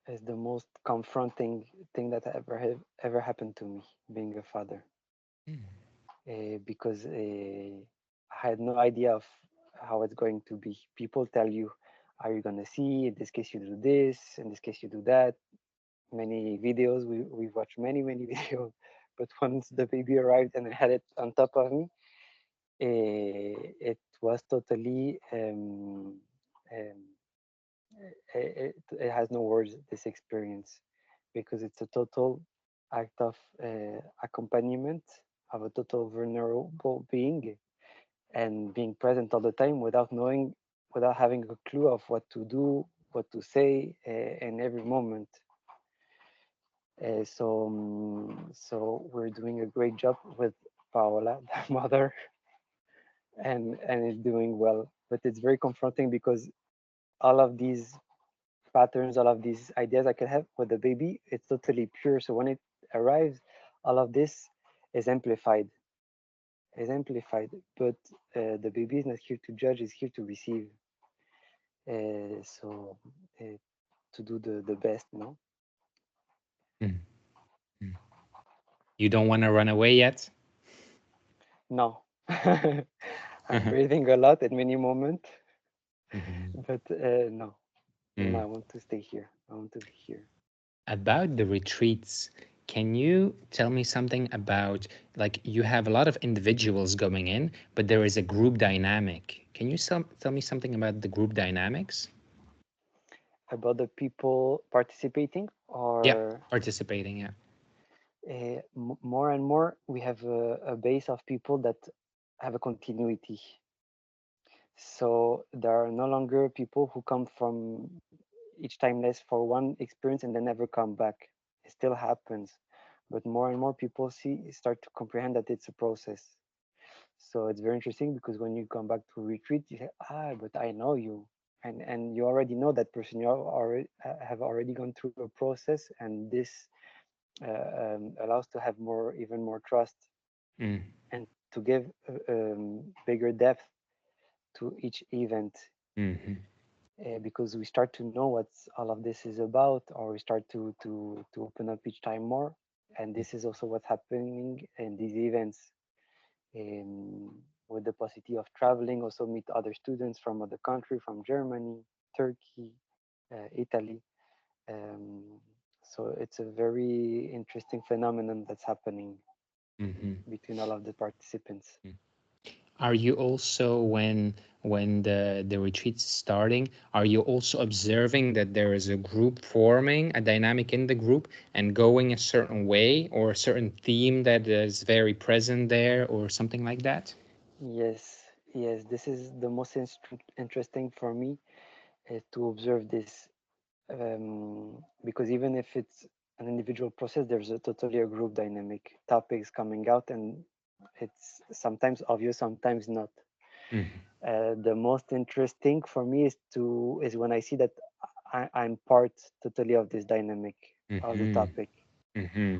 Is the most confronting thing that ever happened to me, being a father, Mm. because I had no idea of how it's going to be. People tell you, are you gonna see? In this case, you do this. In this case, you do that. Many videos. We watched many videos. But once the baby arrived and I had it on top of me, it was totally. It has no words. This experience, because it's a total act of accompaniment of a total vulnerable being and being present all the time without knowing, without having a clue of what to do, what to say in every moment. So we're doing a great job with Paola, the mother, and it's doing well. But it's very confronting because all of these patterns, all of these ideas I could have with the baby, it's totally pure. So when it arrives, all of this is amplified, is amplified. But the baby is not here to judge; is here to receive. So to do the best, no? Mm. Mm. You don't want to run away yet? No. I'm breathing a lot at many moments, Mhm. but no, no, I Mm. want to stay here. I want to be here. About the retreats, can you tell me something about, like, you have a lot of individuals going in, but there is a group dynamic. Can you tell me something about the group dynamics? About the people participating, Yeah, or participating. Yeah. more and more, we have a base of people that have a continuity. So there are no longer people who come from each time less for one experience and then never come back. It still happens, but more and more people start to comprehend that it's a process. So it's very interesting because when you come back to a retreat, you say, but I know you. And you already know that person. You have already gone through a process, and this allows to have more, even more trust, Mm. and to give bigger depth to each event, Mm-hmm. because we start to know what all of this is about, or we start to open up each time more. And this is also what's happening in these events, with the possibility of traveling, also meet other students from other country, from Germany, Turkey, Italy. Um, so it's a very interesting phenomenon that's happening Mm-hmm. between all of the participants. Are you also, when the retreat's starting, are you also observing that there is a group forming, a dynamic in the group, and going a certain way or a certain theme that is very present there or something like that? Yes, yes, this is the most interesting for me, to observe this, because even if it's an individual process, there's a totally a group dynamic, topics coming out, and it's sometimes obvious, sometimes not. Mm-hmm. The most interesting for me is when I see that I'm part totally of this dynamic of the Mm-hmm. topic. Mm-hmm.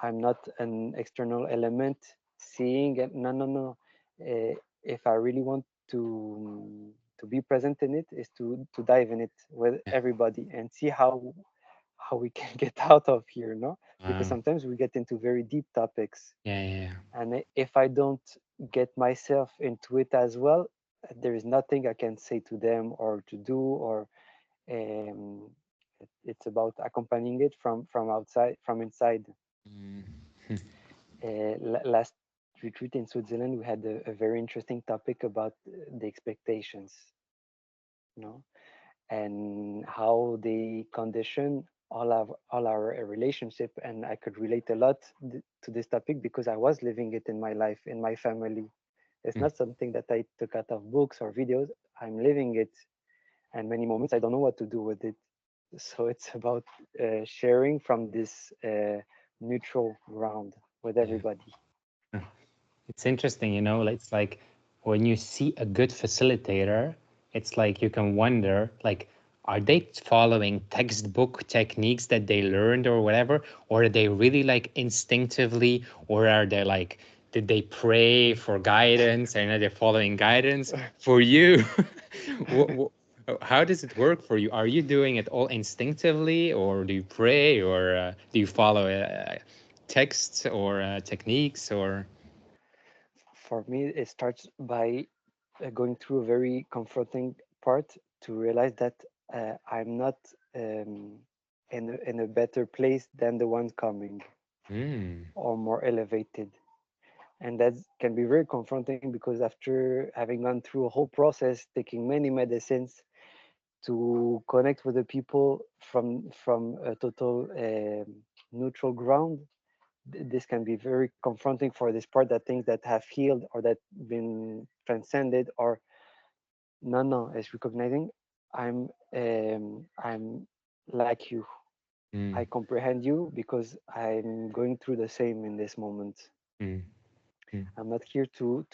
I'm not an external element seeing it. No, no, no. If I really want to be present in it, is to dive in it with Yeah. everybody and see how we can get out of here, no? Because Wow. sometimes we get into very deep topics, Yeah, yeah, and if I don't get myself into it as well, there is nothing I can say to them or to do, or um, it's about accompanying it from outside, from inside. yeah. Last retreat in Switzerland, we had a very interesting topic about the expectations, you know, and how they condition all our relationship. And I could relate a lot to this topic because I was living it in my life, in my family. It's Mm. not something that I took out of books or videos. I'm living it, and many moments I don't know what to do with it. So it's about sharing from this neutral ground with Yeah. everybody. It's interesting, it's like when you see a good facilitator, it's like you can wonder, like, are they following textbook techniques that they learned or whatever? Or are they really like instinctively, or are they like, did they pray for guidance and are they following guidance for you? What, how does it work for you? Are you doing it all instinctively, or do you pray, or do you follow texts or techniques, or? For me, it starts by going through a very confronting part. to realize that I'm not in a better place than the one coming Mm. or more elevated. And that can be very confronting because after having gone through a whole process, taking many medicines to connect with the people from a total neutral ground, this can be very confronting for this part that things that have healed or that been transcended or no, it's recognizing I'm like you. I Mm. comprehend you because I'm going through the same in this moment. Mm. Mm. I'm not here to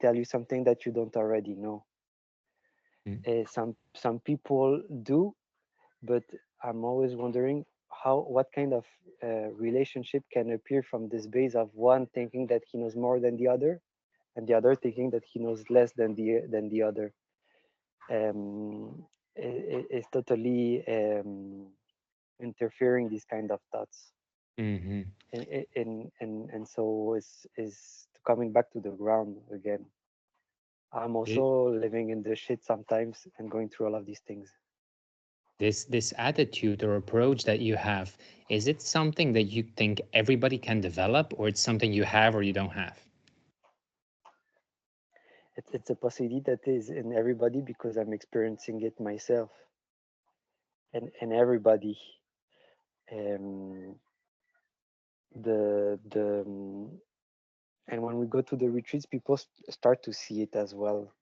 tell you something that you don't already know. Mm. Some people do, but I'm always wondering how what kind of relationship can appear from this base of one thinking that he knows more than the other, and the other thinking that he knows less than the other. It's totally interfering these kind of thoughts, Mhm. and so is coming back to the ground again. I'm Thi- also living in the shit sometimes and going through all of these things. this attitude or approach that you have, is it something that you think everybody can develop, or it's something you have or you don't have? It's a possibility that is in everybody because I'm experiencing it myself, and everybody. Um, the and when we go to the retreats, people start to see it as well,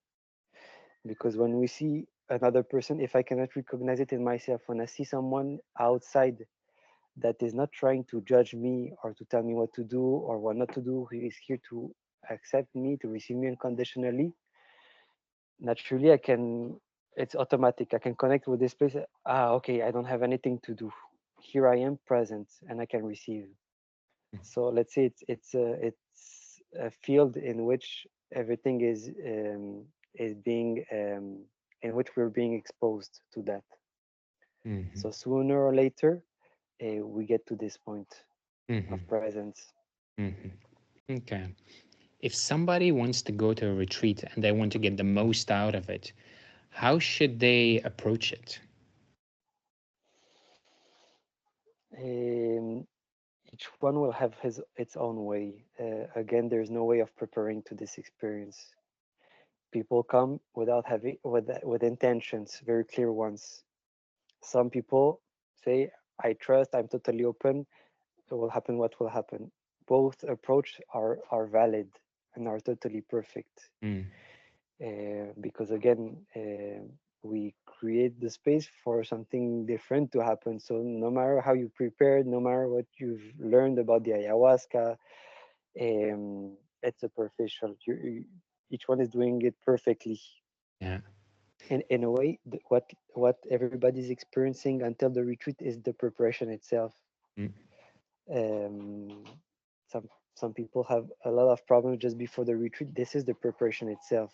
because when we see another person, if I cannot recognize it in myself, when I see someone outside that is not trying to judge me or to tell me what to do or what not to do, who is here to accept me, to receive me unconditionally, naturally I can, it's automatic, I can connect with this place. Okay, I don't have anything to do, here I am present and I can receive. So let's say it's a field in which everything is being in which we're being exposed to that. Mhm. So sooner or later, we get to this point Mhm. of presence. Mhm. Okay. If somebody wants to go to a retreat and they want to get the most out of it, how should they approach it? Um, each one will have his its own way. Again, there's no way of preparing to this experience. People come without having with intentions, very clear ones. Some people say, "I trust. I'm totally open. It will happen what will happen." Both approach are valid and are totally perfect, Mm. because again, we create the space for something different to happen. So no matter how you prepared, no matter what you've learned about the ayahuasca, it's superficial. Each one is doing it perfectly. Yeah. In a way, what everybody's experiencing until the retreat is the preparation itself. Mm. um, some people have a lot of problems just before the retreat. This is the preparation itself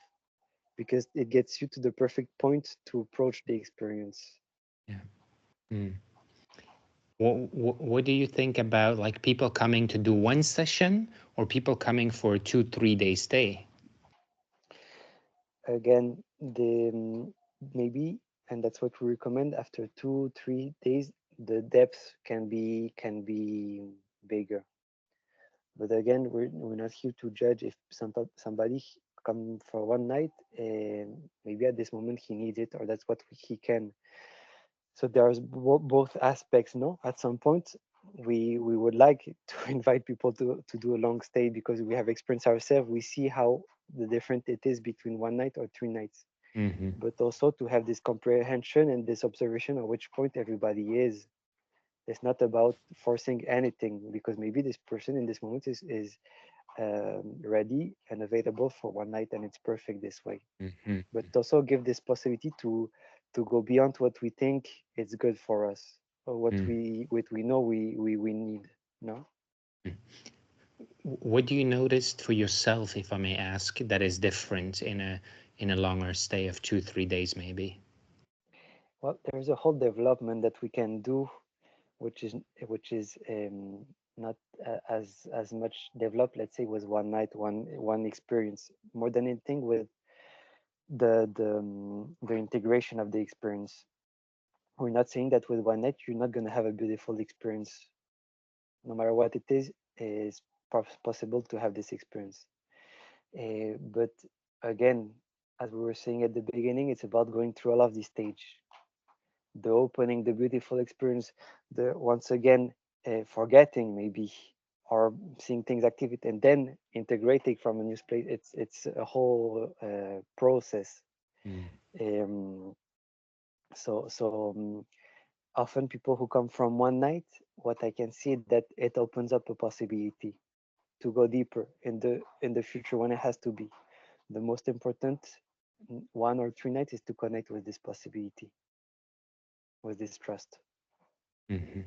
because it gets you to the perfect point to approach the experience. Yeah. Mm. What do you think about like people coming to do one session or people coming for a 2 3 day stay? Again, the maybe, and that's what we recommend. After 2 3 days, the depth can be bigger. But again, we're not here to judge if somebody come for one night and maybe at this moment he needs it or that's what he can. So there's both aspects. No, at some point we would like to invite people to do a long stay because we have experienced ourselves. We see how the different it is between one night or 3 nights, Mm-hmm. but also to have this comprehension and this observation at which point everybody is. It's not about forcing anything because maybe this person in this moment is ready and available for one night and it's perfect this way, Mm-hmm. but also give this possibility to go beyond what we think is good for us or what we know we need. No, Mm. What do you notice for yourself, if I may ask, that is different in a longer stay of 2 3 days, maybe? well, there's a whole development that we can do which is not as much developed, let's say, with one night, one experience, more than anything with the integration of the experience. We're not saying that with one night you're not going to have a beautiful experience. No matter what it is possible to have this experience. But again, as we were saying at the beginning, it's about going through all of these stage, the opening, the beautiful experience, the once again forgetting maybe, or seeing things activate, and then integrating from a new place. It's a whole process. Mm. Um, so often people who come from one night, what I can see that it opens up a possibility to go deeper in the future when it has to be. The most important 1 or 3 nights is to connect with this possibility, with this trust. Mhm.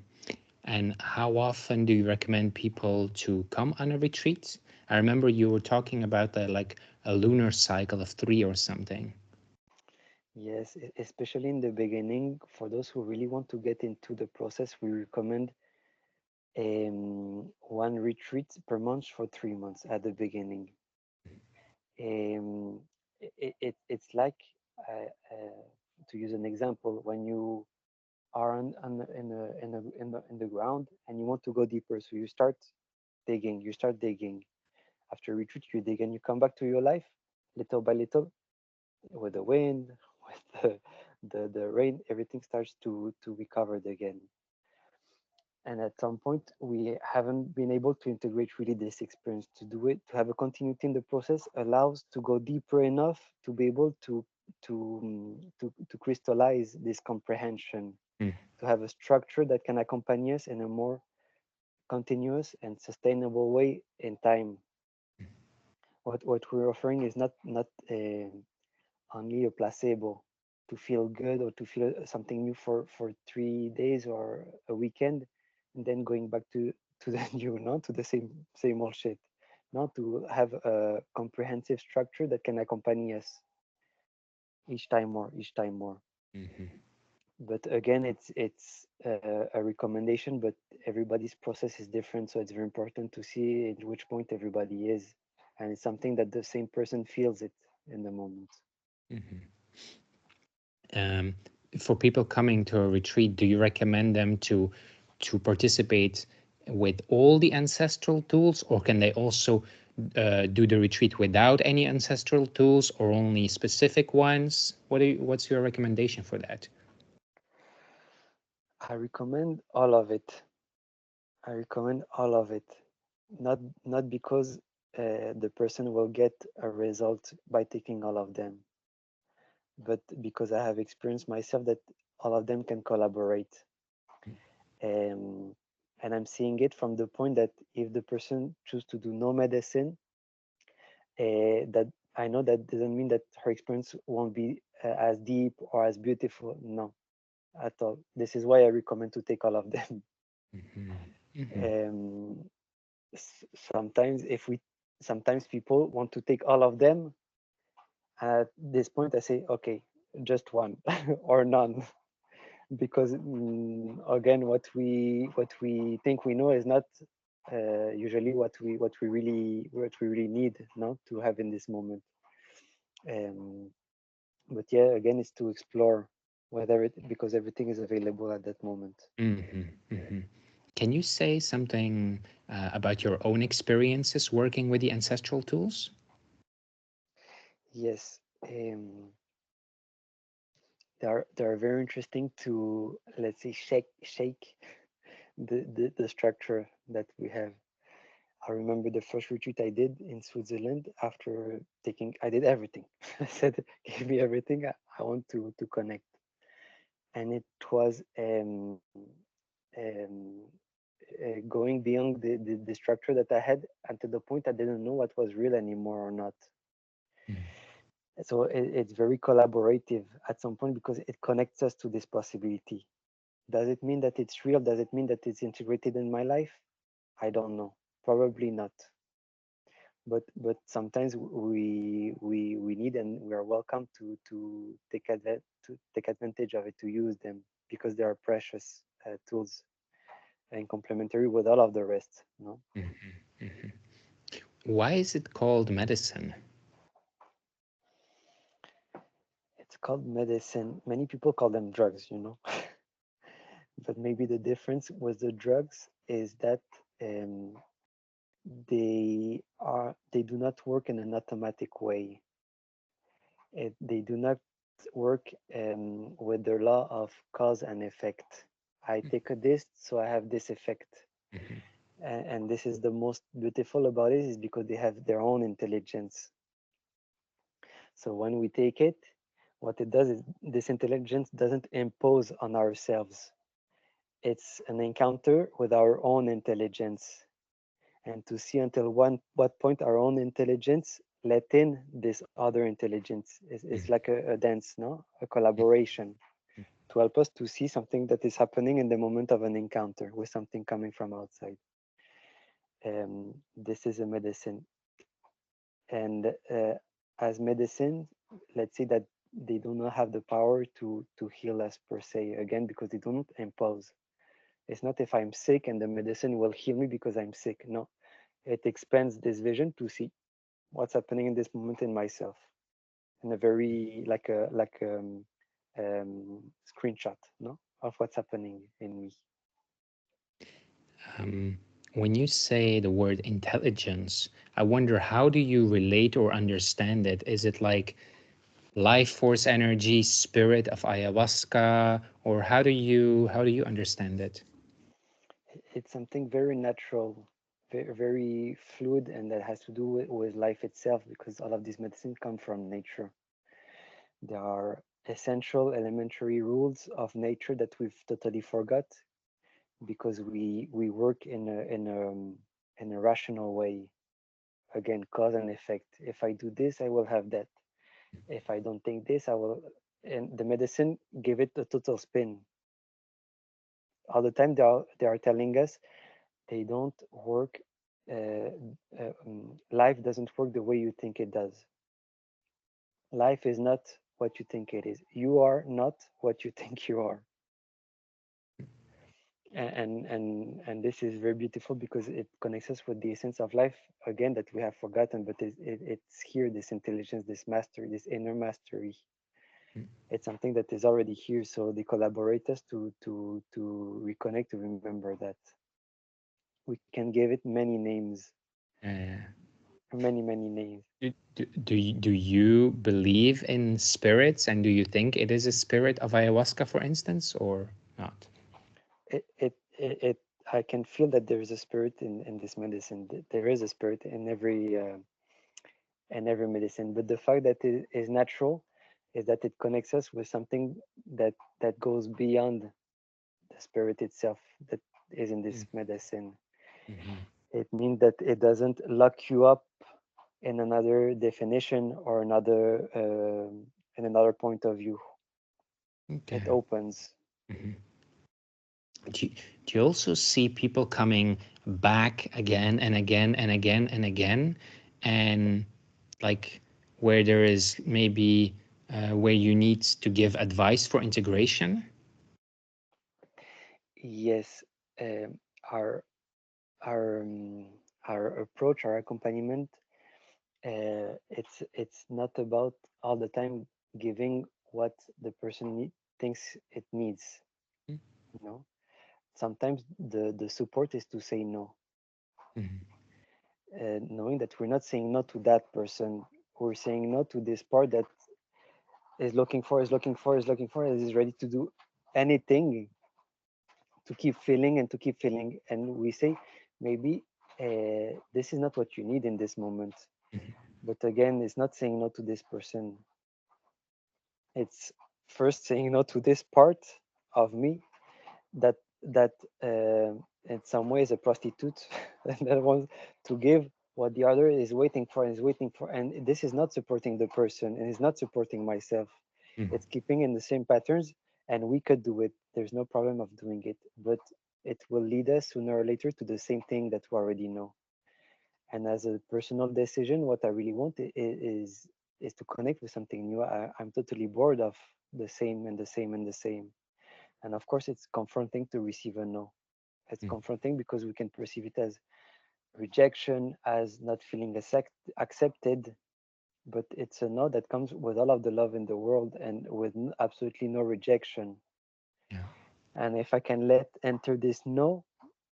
And how often do you recommend people to come on a retreat? I remember you were talking about like a lunar cycle of 3 or something. Yes, especially in the beginning, for those who really want to get into the process, we recommend one retreat per month for 3 months at the beginning. Um, it's like, to use an example, when you are in the ground and you want to go deeper, so you start digging, after retreat you dig and you come back to your life little by little, with the wind, with the rain, everything starts to be covered again. And at some point we haven't been able to integrate really this experience. To do it, to have a continuity in the process, allows to go deeper enough to be able to crystallize this comprehension, Mm. to have a structure that can accompany us in a more continuous and sustainable way in time. What we're offering is not only a placebo to feel good or to feel something new for 3 days or a weekend, and then going back to the new, not to the same old shit. Not to have a comprehensive structure that can accompany us each time more. Mhm. But again, it's a recommendation, but everybody's process is different, so it's very important to see at which point everybody is, and it's something that the same person feels it in the moment. Mhm. Um, for people coming to a retreat, do you recommend them to participate with all the ancestral tools, or can they also do the retreat without any ancestral tools, or only specific ones? What's your recommendation for that? I recommend all of it. I recommend all of it. Not because the person will get a result by taking all of them, but because I have experienced myself that all of them can collaborate. Um, and I'm seeing it from the point that if the person choose to do no medicine, that I know that doesn't mean that her experience won't be as deep or as beautiful. No, at all. This is why I recommend to take all of them. Mhm. Mhm. um, Sometimes if we sometimes people want to take all of them. At this point I say, okay, just one or none, because again, what we think we know is not usually what we really need, not to have in this moment. um, but yeah, again, it's to explore whether it, because everything is available at that moment. Mhm. Mhm. Can you say something about your own experiences working with the ancestral tools? Yes. They are very interesting to, let's say, shake the structure that we have. I remember the first retreat I did in Switzerland. After taking, I did everything. I said, "Give me everything. I want to connect." And it was um, going beyond the structure that I had, until the point I didn't know what was real anymore or not. Mm. So it's very collaborative at some point because it connects us to this possibility. Does it mean that it's real? Does it mean that it's integrated in my life? I don't know. Probably not. But sometimes we need, and we are welcome to take advantage of it, to use them, because they are precious tools and complementary with all of the rest. No, Mhm. Why is it called medicine? called medicine. Many people call them drugs, you know. But maybe the difference with the drugs is that um, they do not work in an automatic way. They do not work with the law of cause and effect. I take a this, so I have this effect. Mhm. And this is the most beautiful about it, is because they have their own intelligence. So when we take it, what it does is this intelligence doesn't impose on ourselves. It's an encounter with our own intelligence, and to see until what point our own intelligence let in this other intelligence is Mhm. like a dance, no, a collaboration to help us to see something that is happening in the moment of an encounter with something coming from outside. This is a medicine, and as medicine, let's say that they do not have the power to heal us per se, again because they don't impose. It's not if I'm sick and the medicine will heal me because I'm sick. No, it expands this vision to see what's happening in this moment in myself, in a very screenshot, no, of what's happening in me. Um, when you say the word intelligence, I wonder, how do you relate or understand it? Is it like life force energy, spirit of ayahuasca, or how do you understand it? It's something very natural, very, very fluid, and that has to do with life itself, because all of these medicines come from nature. There are essential elementary rules of nature that we've totally forgot because we work in a rational way. Again, cause and effect. If I do this, I will have that. If I don't take this, I will. And the medicine give it a total spin. All the time they are telling us they don't work. Life doesn't work the way you think it does. Life is not what you think it is. You are not what you think you are. And this is very beautiful because it connects us with the essence of life again that we have forgotten, but it's here, this intelligence, this mastery, this inner mastery. It's something that is already here, so they collaborate us to reconnect, to remember that we can give it many names, Uh, many names. do you believe in spirits, and do you think it is a spirit of ayahuasca, for instance, or not? It I can feel that there is a spirit in this medicine. There is a spirit in every medicine, but the fact that it is natural is that it connects us with something that goes beyond the spirit itself that is in this medicine. Mm-hmm. It means that it doesn't lock you up in another definition or in another point of view. It Okay. opens. Mhm. Do you also see people coming back again and again and again and again, and like where there is maybe where you need to give advice for integration? Yes, um, our our our approach, our accompaniment, it's not about all the time giving what the person thinks it needs. You know, sometimes the support is to say no, Mhm. knowing that we're not saying no to that person. We're saying no to this part that is is ready to do anything to keep feeling and to keep feeling. And we say, maybe this is not what you need in this moment. But again, it's not saying no to this person. It's first saying no to this part of me that that in some way is a prostitute that wants to give what the other is waiting for and is waiting for, and this is not supporting the person and is not supporting myself. Mhm. It's keeping in the same patterns, and we could do it. There's no problem of doing it, but it will lead us sooner or later to the same thing that we already know. And as a personal decision, what I really want is to connect with something new. I'm totally bored of the same and the same and the same. And of course, it's confronting to receive a no. It's Mhm. confronting because we can perceive it as rejection, as not feeling accepted. but it's a no that comes with all of the love in the world and with absolutely no rejection. Yeah. And if I can let enter this no,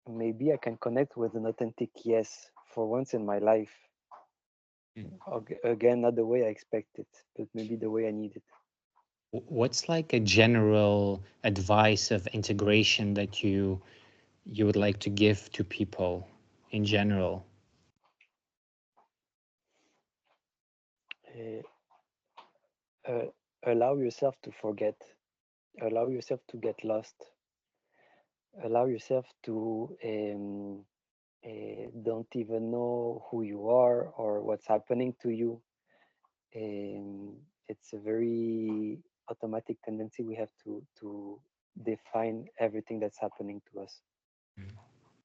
maybe I can connect with an authentic yes for once in my life. Mm. Again, not the way I expect it, but maybe the way I need it. What's like a general advice of integration that you would like to give to people in general? Uh, uh, Allow yourself to forget, allow yourself to get lost, allow yourself to don't even know who you are or what's happening to you. It's a very automatic tendency we have to define everything that's happening to us,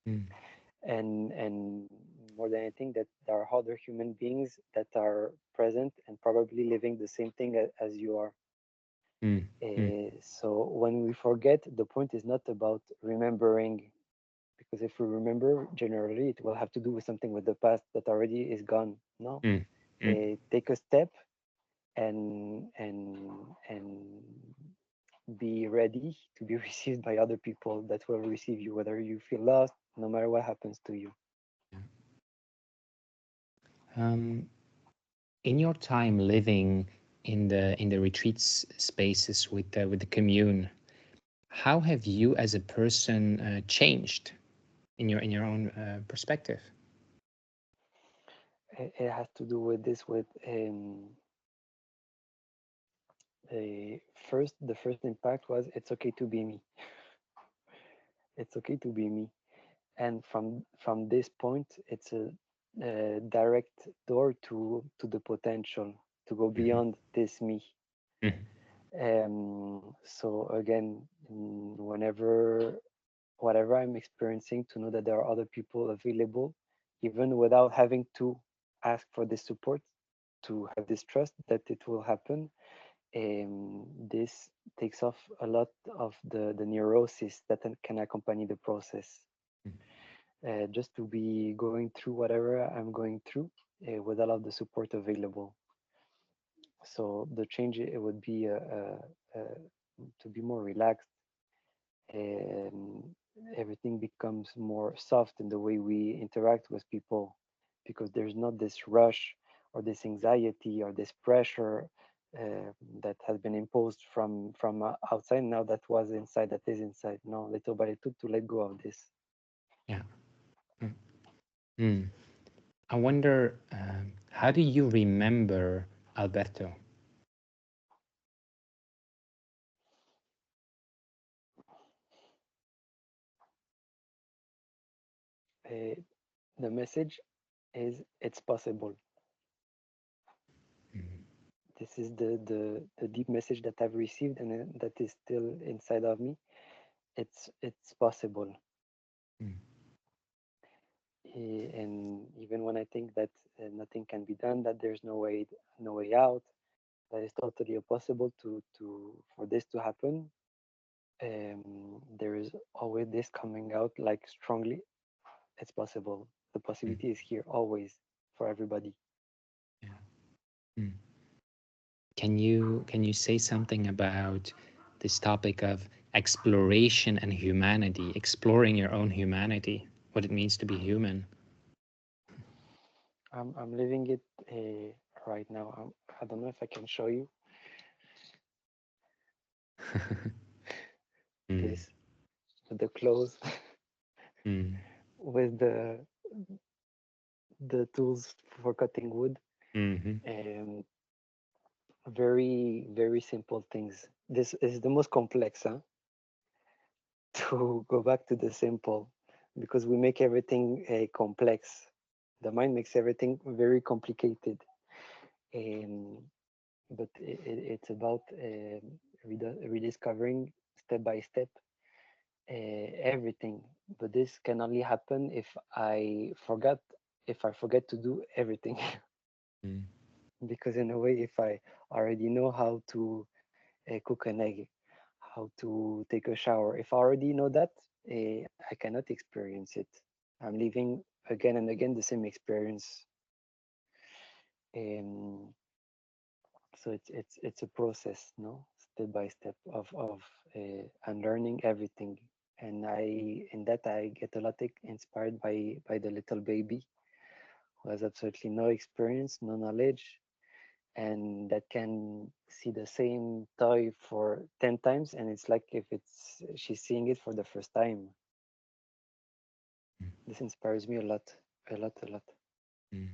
Mm, and more than anything, that there are other human beings that are present and probably living the same thing as you are. mm, mm, So when we forget, the point is not about remembering, because if we remember, generally it will have to do with something with the past that already is gone. No, mm, mm. take a step and be ready to be received by other people that will receive you, whether you feel lost, no matter what happens to you. Um, in your time living in the retreats spaces with the commune, how have you as a person changed in your own perspective? It has to do with this, with the first impact was it's okay to be me. It's okay to be me. And from this point, it's a direct door to the potential to go Mhm, beyond this me. mhm, So again, whenever whatever I'm experiencing, to know that there are other people available, even without having to ask for this support, to have this trust that it will happen. This takes off a lot of the neurosis that can accompany the process. Just to be going through whatever I'm going through with all of the support available. So the change, it would be to be more relaxed, and everything becomes more soft in the way we interact with people, because there's not this rush or this anxiety or this pressure uh, that has been imposed from outside, now that was inside, that is inside. No, little by little, to let go of this. yeah. Mm, mm. I wonder, how do you remember Alberto? uh, the message is it's possible. Mm, This is the deep message that I've received, and that is still inside of me. It's possible. mm, And even when I think that nothing can be done, that there's no way out, that is totally impossible to for this to happen. There is always this coming out like strongly. It's possible. The mm, possibility is here always for everybody. yeah. Mm. Can you say something about this topic of exploration and humanity, exploring your own humanity, what it means to be human? I'm living it right now. I don't know if I can show you Mm, this with the clothes, mm, with the tools for cutting wood. mhm, Um, very simple things. This is the most complex, huh? To go back to the simple, because we make everything complex. The mind makes everything very complicated. Um, but it's about rediscovering step by step everything. But this can only happen if I forget to do everything. mm, Because in a way, if I already know how to cook an egg, how to take a shower, if I already know that, I cannot experience it. I'm living again and again the same experience. So it's a process, no, step by step of unlearning everything. And in that I get a lot inspired by the little baby who has absolutely no experience, no knowledge, and that can see the same toy for 10 times, and it's like if it's she's seeing it for the first time. This inspires me a lot, a lot, a lot. Mm.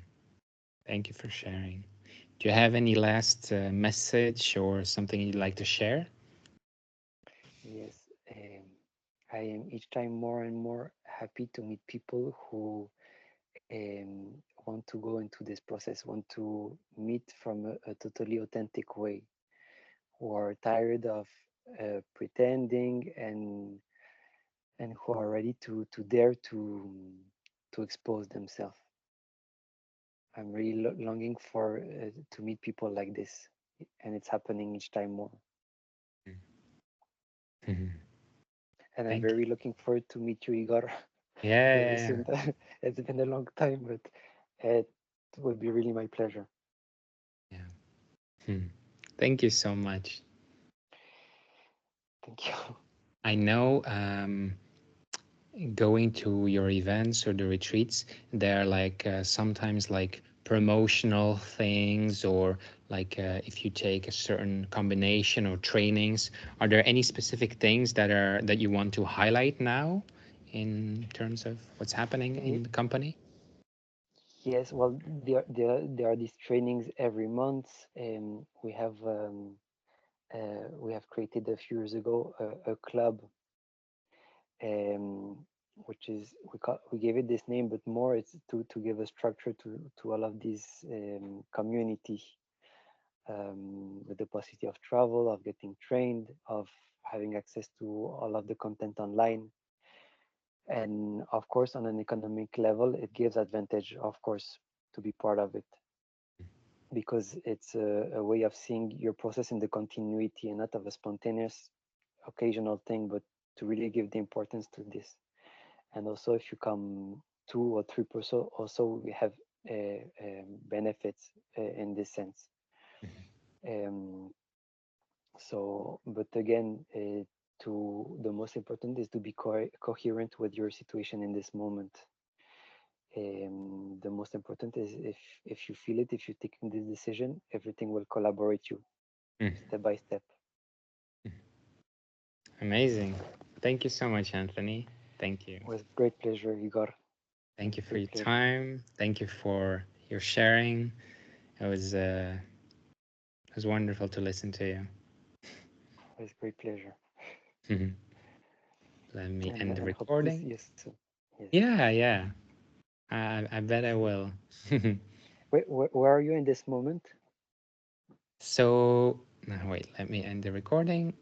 Thank you for sharing. Do you have any last message or something you'd like to share? Yes, I am each time more and more happy to meet people who want to go into this process, want to meet from a totally authentic way, who are tired of pretending, and who are ready to dare to expose themselves. I'm really longing for to meet people like this, and it's happening each time more. Mhm. And I'm Thank you. very looking forward to meet you, Igor, Yeah, very yeah, soon. It's been a long time, but it will be really my pleasure. yeah. Yeah. Thank you so much. Thank you. I know going to your events or the retreats, there are like sometimes like promotional things or like if you take a certain combination or trainings, are there any specific things that you want to highlight now in terms of what's happening in the company? Yes, well, there are these trainings every month. We have created a few years ago a club, um, which is we gave it this name, but more it's to give a structure to all of these community, with the possibility of travel, of getting trained, of having access to all of the content online. And of course, on an economic level, it gives advantage, of course, to be part of it, because it's a way of seeing your process in the continuity and not of a spontaneous occasional thing, but to really give the importance to this. And also, if you come 2 or 3%, also we have benefits in this sense. Um, but again, the most important is to be coherent with your situation in this moment. The most important is if you feel it, if you're taking this decision, everything will collaborate you Mm. step by step. Amazing. Thank you so much, Anthony. Thank you. With great pleasure, Igor. Thank you With for great your pleasure. time. Thank you for your sharing. It was wonderful to listen to you. With great pleasure. Let me end the And hope to recording. see you soon. Yes. Yeah, yeah. I bet I will. Where are you in this moment? So, now wait, let me end the recording.